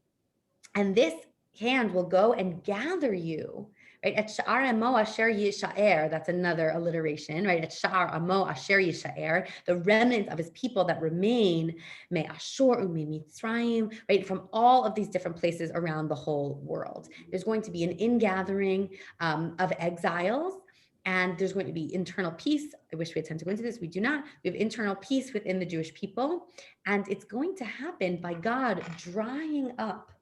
And this hand will go and gather you, right? At Sha'ar Amo Asher Yishaer, that's another alliteration, right? At Sha'ar Amo Asher Yishaer, the remnant of his people that remain, Me Ashur Ume Mitzrayim, right? From all of these different places around the whole world. There's going to be an ingathering of exiles, and there's going to be internal peace. I wish we had time to go into this. We do not. We have internal peace within the Jewish people, and it's going to happen by God drying up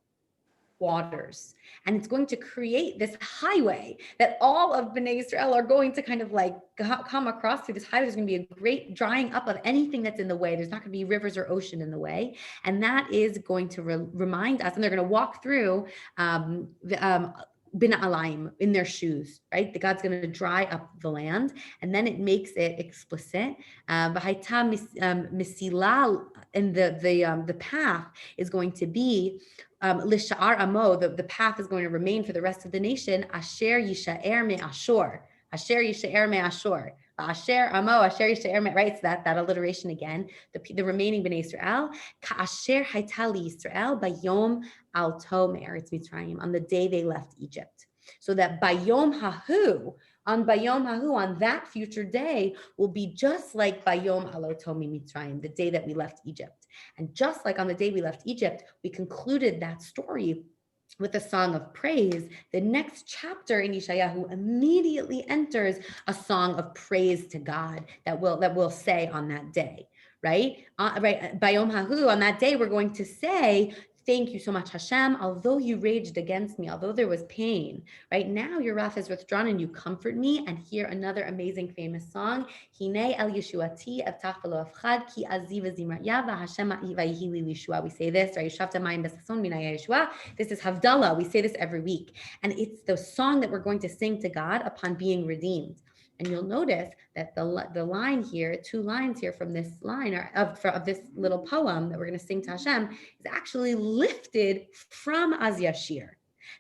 waters, and it's going to create this highway that all of Bnei Israel are going to kind of like come across through this highway. There's going to be a great drying up of anything that's in the way. There's not going to be rivers or ocean in the way, and that is going to remind us, and they're going to walk through bina'alaim, in their shoes, right? The God's going to dry up the land, and then it makes it explicit. Misila, and the path is going to be lisha'ar amo. The path is going to remain for the rest of the nation. Asher yisha'er me ashur. Asher yisha'er me ashur. Asher amo, asher yisha'er me. Right. So that alliteration again. The remaining bnei Israel. Ka'asher haitali Yisrael bayom al to me'eretz Mitzrayim, on the day they left Egypt. So that bayom hahu, on that future day, will be just like bayom alotomi Mitzrayim, the day that we left Egypt. And just like on the day we left Egypt, we concluded that story with a song of praise. The next chapter in Yeshayahu immediately enters a song of praise to God that we'll say on that day, right? Bayom hahu, on that day, we're going to say, thank you so much, Hashem, although you raged against me, although there was pain, right? Now your wrath is withdrawn and you comfort me. And here another amazing famous song, Hine el Yeshuati evtach v'lo afchad ki aziv v'zimra'ya v'Hashem vayihi li Yeshua. We say this, right? Yishavta mayim besason minaya Yeshua. This is Havdalah. We say this every week. And it's the song that we're going to sing to God upon being redeemed. And you'll notice that the line here, 2 lines here from this line of this little poem that we're going to sing to Hashem is actually lifted from Az Yashir,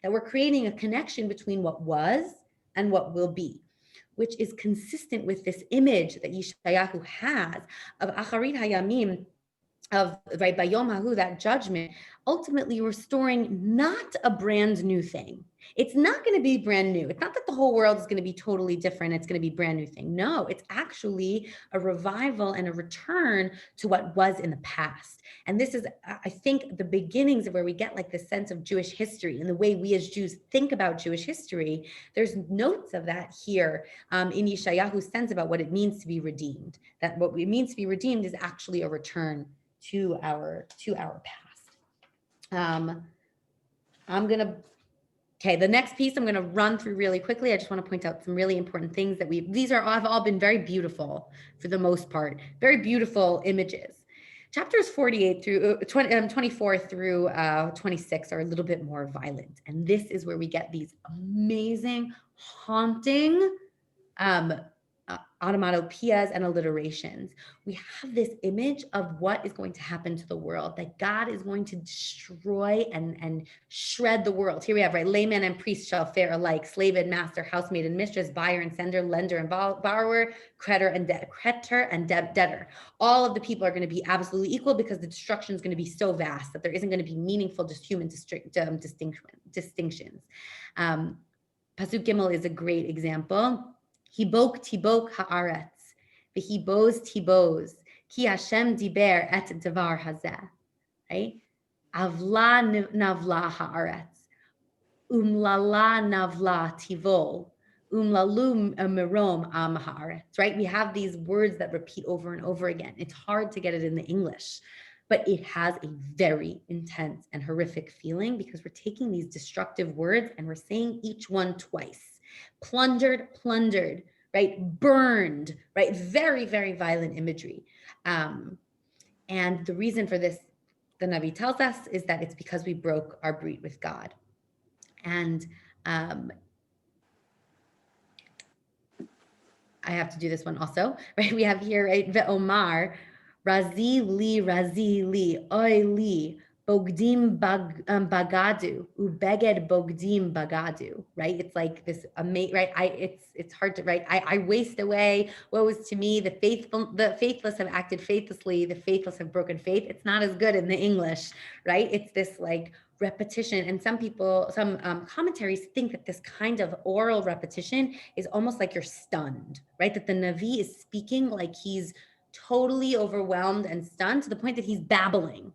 that we're creating a connection between what was and what will be, which is consistent with this image that Yeshayahu has of Acharit Hayamim, of right Bayom Hahu, that judgment, ultimately restoring not a brand new thing. It's not going to be brand new. It's not that the whole world is going to be totally different. It's going to be brand new thing. No, it's actually a revival and a return to what was in the past. And this is, I think, the beginnings of where we get like this sense of Jewish history and the way we as Jews think about Jewish history. There's notes of that here in Yeshayahu's sense about what it means to be redeemed. That what it means to be redeemed is actually a return to our past. The next piece I'm going to run through really quickly. I just want to point out some really important things that have all been very beautiful for the most part, very beautiful images. Chapters 48 through 24 through 26 are a little bit more violent. And this is where we get these amazing, haunting onomatopoeias and alliterations. We have this image of what is going to happen to the world, that God is going to destroy and shred the world. Here we have, right, layman and priest shall fare alike, slave and master, housemaid and mistress, buyer and sender, lender and borrower, creditor and debtor. All of the people are going to be absolutely equal because the destruction is going to be so vast that there isn't going to be meaningful just human distinctions. Pasuk Gimel is a great example. Hibok tibok haaretz, v'hiboz tiboz, ki Hashem diber et devar hazeh, right? Avla navla haaretz, umlala navla tivol, umlalu mirom am haaretz, right? We have these words that repeat over and over again. It's hard to get it in the English, but it has a very intense and horrific feeling because we're taking these destructive words and we're saying each one twice. Plundered, right? Burned, right? Very, very violent imagery. And the reason for this, the Navi tells us, is that it's because we broke our brit with God. And I have to do this one also, right? We have here, right? Ve'omar, razi li, oy li, Bogdim bagadu, ubeged bogdim bagadu, right? It's like this amazing, right? It's hard to write. I waste away. Woe is to me. The faithless have acted faithlessly. The faithless have broken faith. It's not as good in the English, right? It's this like repetition. And some commentaries think that this kind of oral repetition is almost like you're stunned, right? That the Navi is speaking like he's totally overwhelmed and stunned to the point that he's babbling,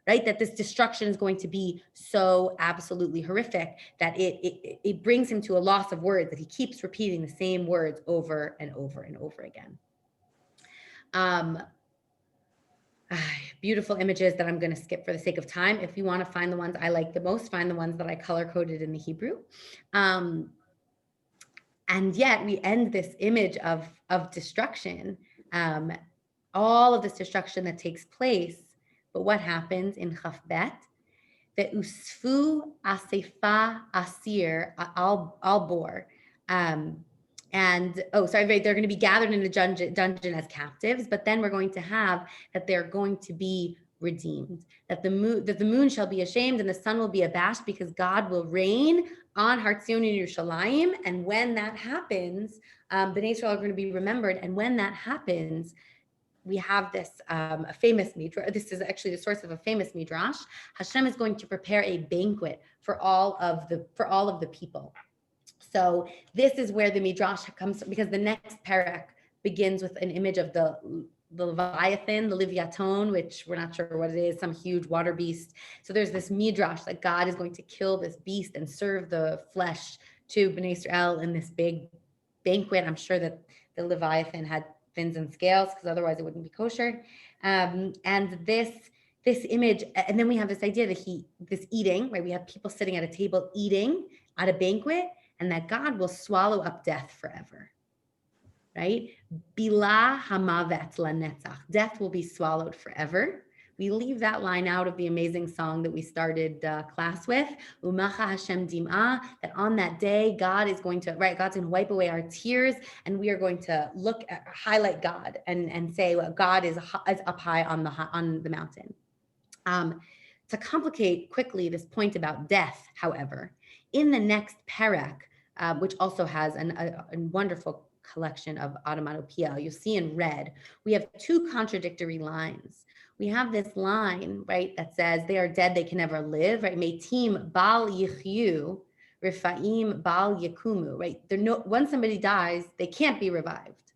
right? That this destruction is going to be so absolutely horrific that it brings him to a loss of words, that he keeps repeating the same words over and over and over again. Beautiful images that I'm going to skip for the sake of time. If you want to find the ones I like the most, find the ones that I color-coded in the Hebrew. And yet we end this image of destruction, all of this destruction that takes place. But what happens in Chaf Bet? ve'usfu asefa asir al bor. They're going to be gathered in the dungeon as captives, but then we're going to have that they're going to be redeemed, that the moon shall be ashamed and the sun will be abashed, because God will reign on Har Tzion and Yerushalayim. And when that happens, Bnei Israel are going to be remembered. And when that happens, we have this a famous midrash. This is actually the source of a famous midrash. Hashem is going to prepare a banquet for all of the people. So this is where the midrash comes from, because the next parak begins with an image of the Leviathan, the Leviathan, which we're not sure what it is, some huge water beast. So there's this midrash that God is going to kill this beast and serve the flesh to Bnei Israel in this big banquet. I'm sure that the Leviathan had fins and scales, because otherwise it wouldn't be kosher. And this image, and then we have this idea that this eating, right? We have people sitting at a table eating at a banquet, and that God will swallow up death forever, right? Bila hamavet lanetzach. Death will be swallowed forever. We leave that line out of the amazing song that we started class with, Umacha Hashem Dim'ah, that on that day, God's going to wipe away our tears, and we are going to highlight God and say, well, God is up high on the mountain. To complicate quickly this point about death, however, in the next parak, which also has a wonderful collection of onomatopoeia, you'll see in red, we have two contradictory lines. We have this line, right, that says they are dead, they can never live, right? Meitim bal yichyu, rifaim bal yakumu, right? Once somebody dies, they can't be revived.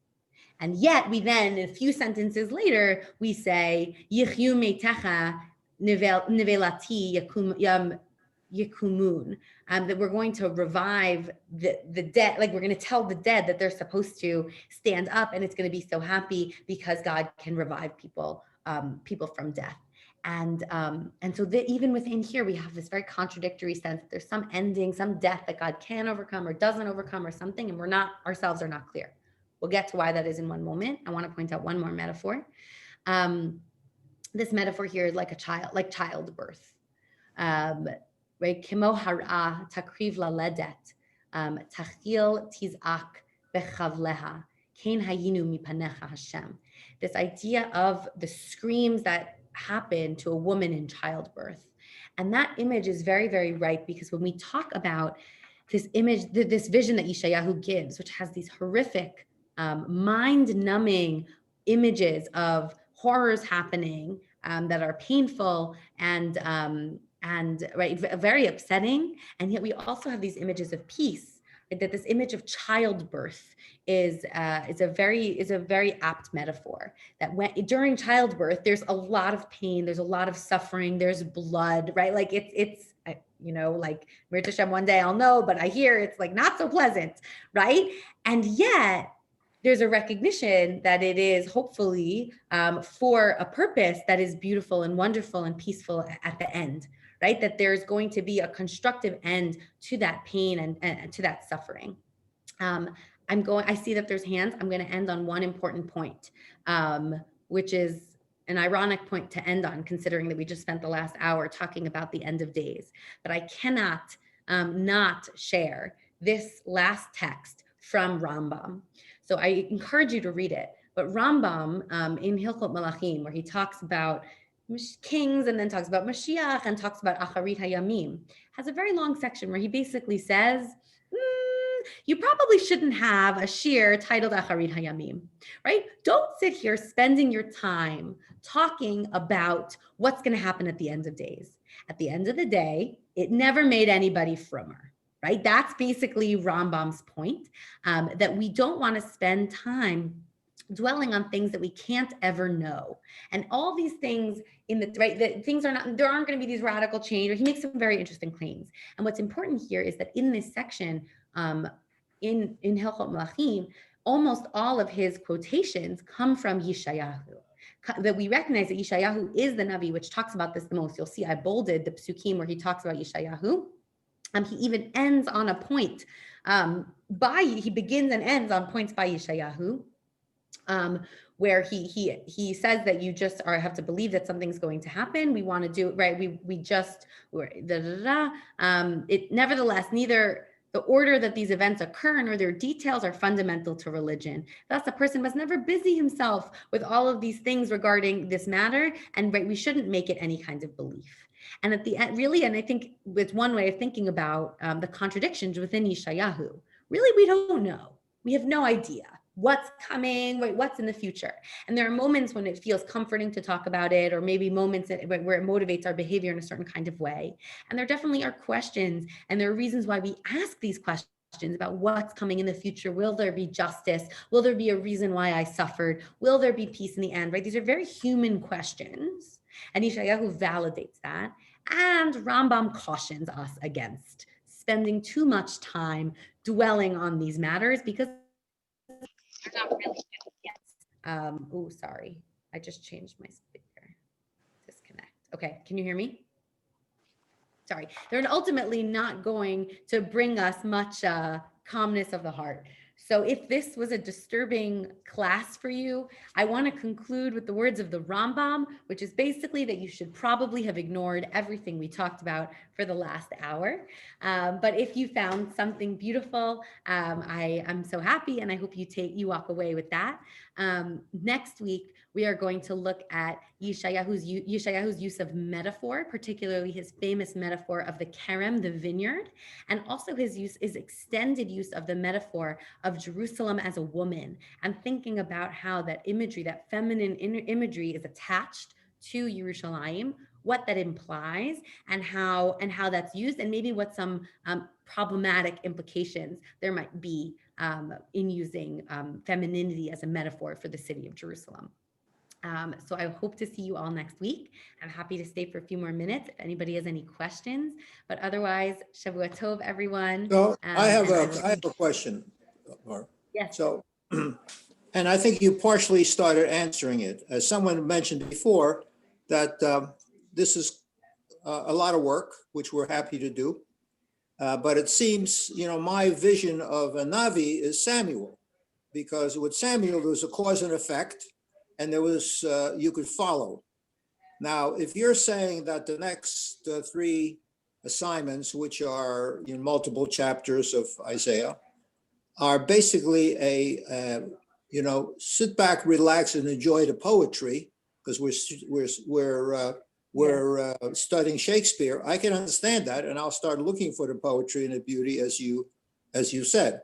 And yet we then, a few sentences later, we say, yichyu meitecha nivelati yakumun, that we're going to revive the dead, like we're going to tell the dead that they're supposed to stand up, and it's going to be so happy because God can revive people from death. And so even within here, we have this very contradictory sense that there's some ending, some death that God can overcome or doesn't overcome or something, and ourselves are not clear. We'll get to why that is in one moment. I want to point out one more metaphor. This metaphor here is like childbirth. Right? Kimo hara takriv laledet, tachil tizak bechavleha, kein hayinu mipanecha Hashem. This idea of the screams that happen to a woman in childbirth. And that image is very, very right, because when we talk about this image, this vision that Yeshayahu gives, which has these horrific, mind-numbing images of horrors happening that are painful and right, very upsetting, and yet we also have these images of peace. That this image of childbirth is a very apt metaphor. That during childbirth, there's a lot of pain, there's a lot of suffering, there's blood, right? Like it's like Mir Hashem, one day I'll know, but I hear it's like not so pleasant, right? And yet there's a recognition that it is hopefully for a purpose that is beautiful and wonderful and peaceful at the end. Right? That there's going to be a constructive end to that pain and to that suffering. I see that there's hands. I'm going to end on one important point, which is an ironic point to end on, considering that we just spent the last hour talking about the end of days. But I cannot not share this last text from Rambam. So I encourage you to read it. But Rambam in Hilchot Malachim, where he talks about kings and then talks about Mashiach and talks about Acharit Hayamim, has a very long section where he basically says, you probably shouldn't have a shir titled Acharit Hayamim, right? Don't sit here spending your time talking about what's going to happen at the end of days. At the end of the day, it never made anybody frommer, right? That's basically Rambam's point, that we don't want to spend time dwelling on things that we can't ever know. And all these things there aren't going to be these radical change, or he makes some very interesting claims. And what's important here is that in this section, in Hilchot Malachim, almost all of his quotations come from Yeshayahu. That we recognize that Yeshayahu is the Navi, which talks about this the most. You'll see I bolded the psukim where he talks about Yeshayahu. He even ends on a point he begins and ends on points by Yeshayahu, where he says that you just have to believe that something's going to happen. We want to do it, right? Nevertheless, neither the order that these events occur nor their details are fundamental to religion. Thus, a person must never busy himself with all of these things regarding this matter, and we shouldn't make it any kind of belief. And at the end, really, and I think it's one way of thinking about the contradictions within Yeshayahu. Really, we don't know. We have no idea what's coming, what's in the future. And there are moments when it feels comforting to talk about it, or maybe moments where it motivates our behavior in a certain kind of way. And there definitely are questions, and there are reasons why we ask these questions about what's coming in the future. Will there be justice? Will there be a reason why I suffered? Will there be peace in the end, right? These are very human questions. And Yeshayahu validates that. And Rambam cautions us against spending too much time dwelling on these matters, because they're not really oh, sorry. I just changed my speaker. Disconnect. Okay, can you hear me? Sorry. They're ultimately not going to bring us much calmness of the heart. So if this was a disturbing class for you, I want to conclude with the words of the Rambam, which is basically that you should probably have ignored everything we talked about for the last hour. But if you found something beautiful, I am so happy, and I hope you walk away with that. Next week, we are going to look at Yeshayahu's use of metaphor, particularly his famous metaphor of the kerem, the vineyard, and also his extended use of the metaphor of Jerusalem as a woman, and thinking about how that imagery, that feminine imagery, is attached to Yerushalayim, what that implies, and how that's used, and maybe what some problematic implications there might be in using femininity as a metaphor for the city of Jerusalem. So I hope to see you all next week. I'm happy to stay for a few more minutes if anybody has any questions, but otherwise, Shavua Tov, everyone. So I have a question, Mark. Yes. So, and I think you partially started answering it. As someone mentioned before, that this is a lot of work, which we're happy to do. But it seems, my vision of a Navi is Samuel, because with Samuel, there was a cause and effect, and there was, you could follow. Now, if you're saying that the next 3 assignments, which are multiple chapters of Isaiah, are basically sit back, relax, and enjoy the poetry, because we're studying Shakespeare, I can understand that, and I'll start looking for the poetry and the beauty, as you said.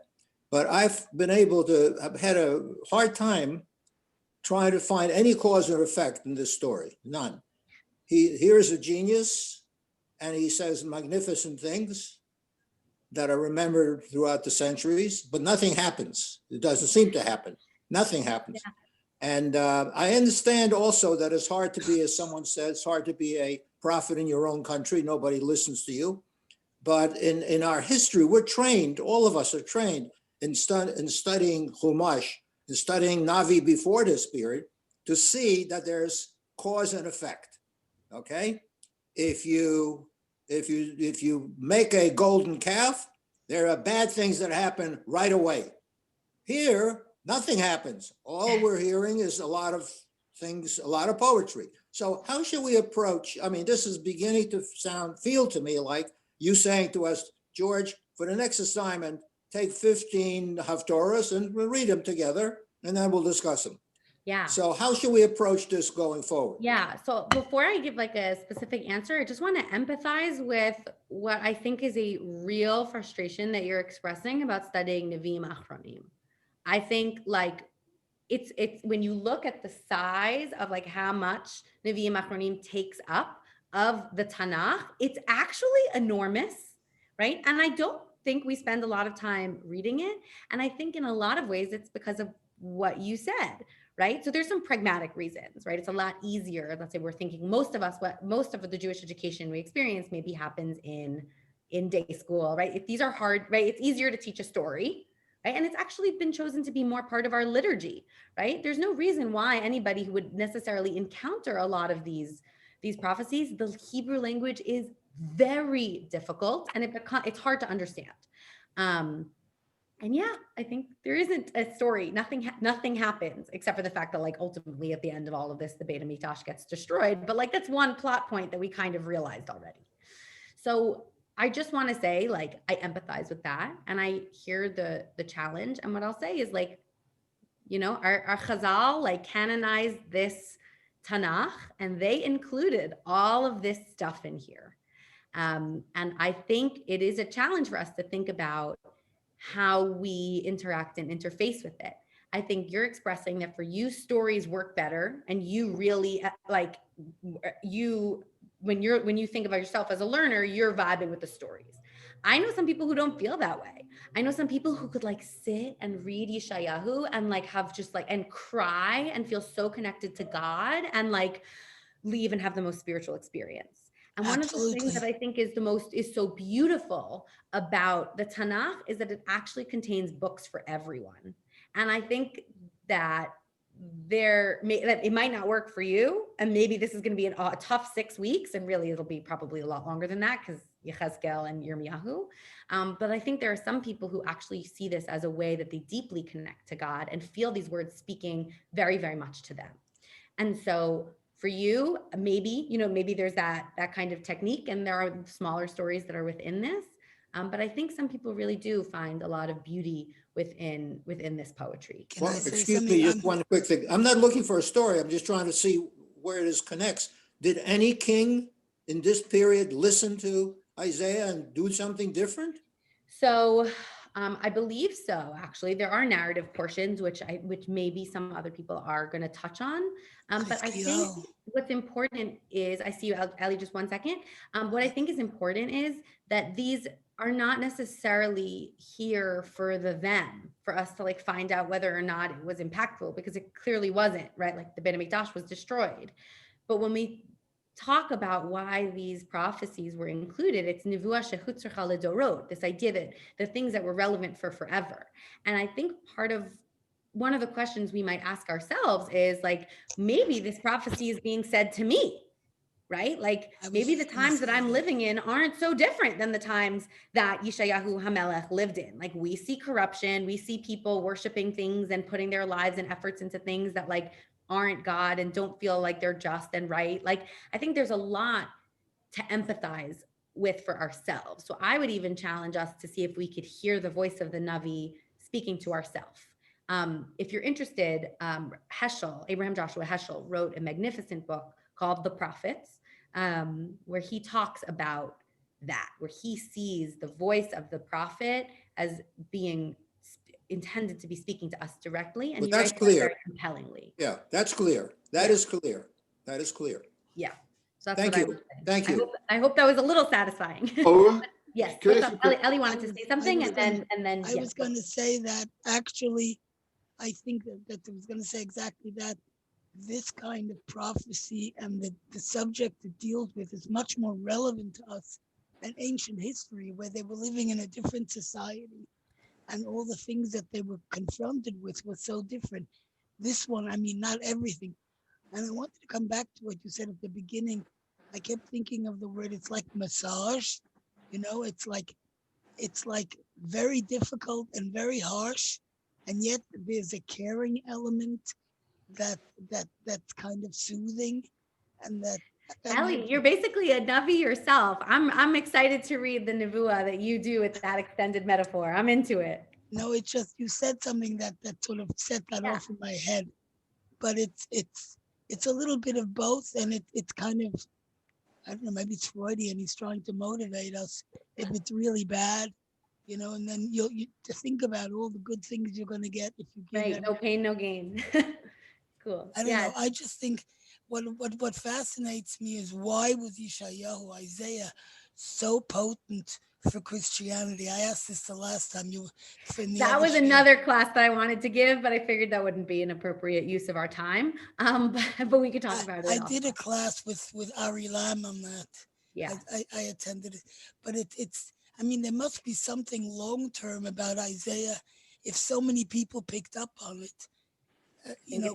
But I've had a hard time trying to find any cause or effect in this story. None. Here's a genius, and he says magnificent things that are remembered throughout the centuries, but nothing happens. It doesn't seem to happen. Nothing happens. Yeah. And I understand also that it's hard to be, as someone said, it's hard to be a prophet in your own country. Nobody listens to you. But in our history, we're trained, all of us are trained in studying Chumash, in studying Navi before this period, to see that there's cause and effect. Okay? If you make a golden calf, there are bad things that happen right away. Here, nothing happens. All we're hearing is a lot of things, a lot of poetry. So how should we approach? I mean, this is beginning to feel to me like you saying to us, George, for the next assignment, take 15 Haftorahs and we'll read them together, and then we'll discuss them. Yeah. So how should we approach this going forward? Yeah. So before I give like a specific answer, I just want to empathize with what I think is a real frustration that you're expressing about studying Nevi'im Achronim. I think like it's when you look at the size of like how much Nevi'im Achronim takes up of the Tanakh, it's actually enormous, right? And I don't think we spend a lot of time reading it. And I think in a lot of ways, it's because of what you said, right? So there's some pragmatic reasons, right? It's a lot easier. Let's say we're thinking most of the Jewish education we experience maybe happens in day school, right? If these are hard, right? It's easier to teach a story, right? And it's actually been chosen to be more part of our liturgy, right? There's no reason why anybody who would necessarily encounter a lot of these prophecies, the Hebrew language is very difficult and it's hard to understand. And yeah, I think there isn't a story. Nothing happens except for the fact that like ultimately at the end of all of this, the Beit HaMikdash gets destroyed. But like that's one plot point that we kind of realized already. So I just want to say, like, I empathize with that, and I hear the challenge. And what I'll say is, like, you know, our Chazal like canonized this Tanakh, and they included all of this stuff in here. And I think it is a challenge for us to think about how we interact and interface with it. I think you're expressing that for you, stories work better, and you really like you when you think about yourself as a learner, you're vibing with the stories. I know some people who don't feel that way. I know some people who could like sit and read Yeshayahu and like have just like and cry and feel so connected to God and like leave and have the most spiritual experience. And one of the things that I think is so beautiful about the Tanakh is that it actually contains books for everyone. And I think that that it might not work for you, and maybe this is going to be a tough 6 weeks, and really it'll be probably a lot longer than that because Yechezkel and Yirmiyahu. But I think there are some people who actually see this as a way that they deeply connect to God and feel these words speaking very, very much to them. And so for you, maybe there's that kind of technique, and there are smaller stories that are within this. But I think some people really do find a lot of beauty within this poetry. Well, excuse me, just one quick thing. I'm not looking for a story. I'm just trying to see where this connects. Did any king in this period listen to Isaiah and do something different? So I believe so. Actually, there are narrative portions which maybe some other people are going to touch on. But I think what's important is, I see you, Ellie, just 1 second. What I think is important is that these are not necessarily here for for us to like find out whether or not it was impactful, because it clearly wasn't, right? Like the Beit HaMikdash was destroyed. But when we talk about why these prophecies were included, it's Nevuah shehutzricha ledorot, this idea that the things that were relevant for forever. And I think one of the questions we might ask ourselves is like, maybe this prophecy is being said to me, right? Like maybe the times that I'm living in aren't so different than the times that Yeshayahu HaMelech lived in. Like we see corruption, we see people worshiping things and putting their lives and efforts into things that like aren't God and don't feel like they're just and right. Like I think there's a lot to empathize with for ourselves. So I would even challenge us to see if we could hear the voice of the Navi speaking to ourselves. If you're interested, Abraham Joshua Heschel wrote a magnificent book called The Prophets, where he talks about that, where he sees the voice of the prophet as being intended to be speaking to us directly, and that's clear, very compellingly. Yeah, that's clear. That is clear. That is clear. Yeah. So that's Thank what you. I would say. Thank you. I hope that was a little satisfying. Ora? Yes. Ellie wanted to say something, and then I was going to say that actually, I think that I was going to say exactly that. This kind of prophecy and the subject it deals with is much more relevant to us than ancient history, where they were living in a different society and all the things that they were confronted with were so different. This one, I mean, not everything. And I wanted to come back to what you said at the beginning. I kept thinking of the word, it's like massage, it's like very difficult and very harsh. And yet there's a caring element that's kind of soothing, and that Ellie, you're basically a Navi yourself. I'm excited to read the Nevuah that you do with that extended metaphor. I'm into it. No, it's just you said something that sort of set that off in my head. But it's a little bit of both, and it's kind of, I don't know, maybe it's Freudian. He's trying to motivate us if it's really bad, and then you to think about all the good things you're going to get if you give right. No pain, no gain. Cool. I don't know. I just think what fascinates me is, why was Yeshayahu, Isaiah, so potent for Christianity? I asked this the last time you. That was another class that I wanted to give, but I figured that wouldn't be an appropriate use of our time. But we could talk about it. I did a class with Ari Lam on that. Yeah, I attended it, but it's. I mean, there must be something long term about Isaiah if so many people picked up on it.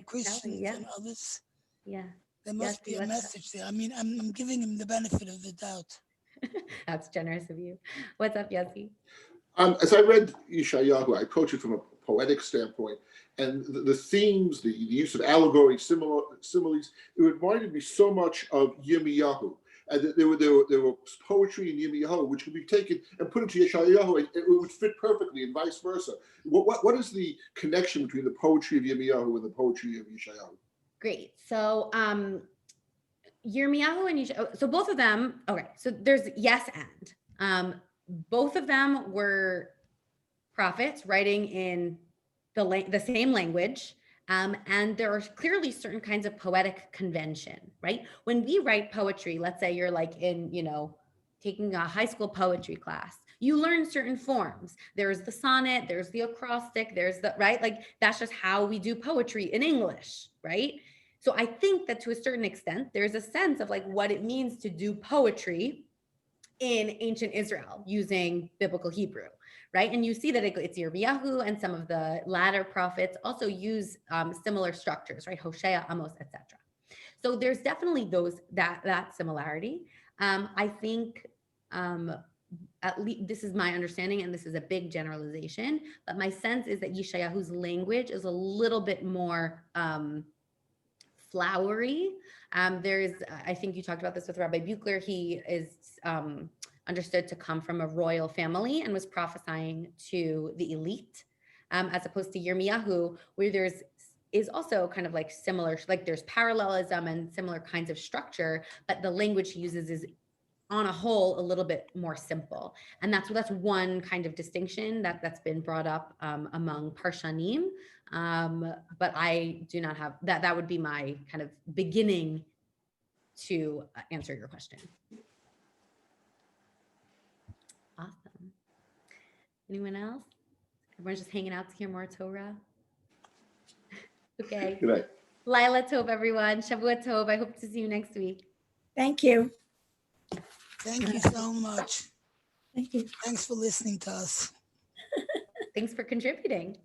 Christians and others. Yeah. There must be a message there. I mean, I'm giving him the benefit of the doubt. That's generous of you. What's up, Yossi? As I read Yeshayahu, I approach it from a poetic standpoint, and the themes, the use of allegory, similes, it reminded me so much of Yamiyahu. And there were poetry in Yamiyah which could be taken and put into Yeshayahu, and it would fit perfectly, and vice versa. What is the connection between the poetry of Yamiyah and the poetry of Yeshayahu? Great. So Yirmiyahu and Yeshayahu, so both of them, okay, so there's yes and. Both of them were prophets writing in the same language. And there are clearly certain kinds of poetic convention, right? When we write poetry, let's say you're like in, taking a high school poetry class, you learn certain forms. There's the sonnet, there's the acrostic, there's the, right? Like that's just how we do poetry in English, right? So I think that to a certain extent, there's a sense of like what it means to do poetry in ancient Israel using biblical Hebrew, right? And you see that it's Yirmiyahu and some of the latter prophets also use similar structures, right? Hosea, Amos, etc. So there's definitely that similarity. I think at least this is my understanding, and this is a big generalization, but my sense is that Yeshayahu's language is a little bit more flowery. I think you talked about this with Rabbi Buchler. He is understood to come from a royal family and was prophesying to the elite, as opposed to Yirmiyahu, where is also kind of like similar, like there's parallelism and similar kinds of structure, but the language he uses is on a whole a little bit more simple. And that's one kind of distinction that's been brought up among Parshanim. But I do not have that. That would be my kind of beginning to answer your question. Awesome. Anyone else? Everyone's just hanging out to hear more Torah. Okay. Good night. Laila Tov, everyone. Shavua Tov. I hope to see you next week. Thank you. Thank you so much. Thank you. Thanks for listening to us. Thanks for contributing.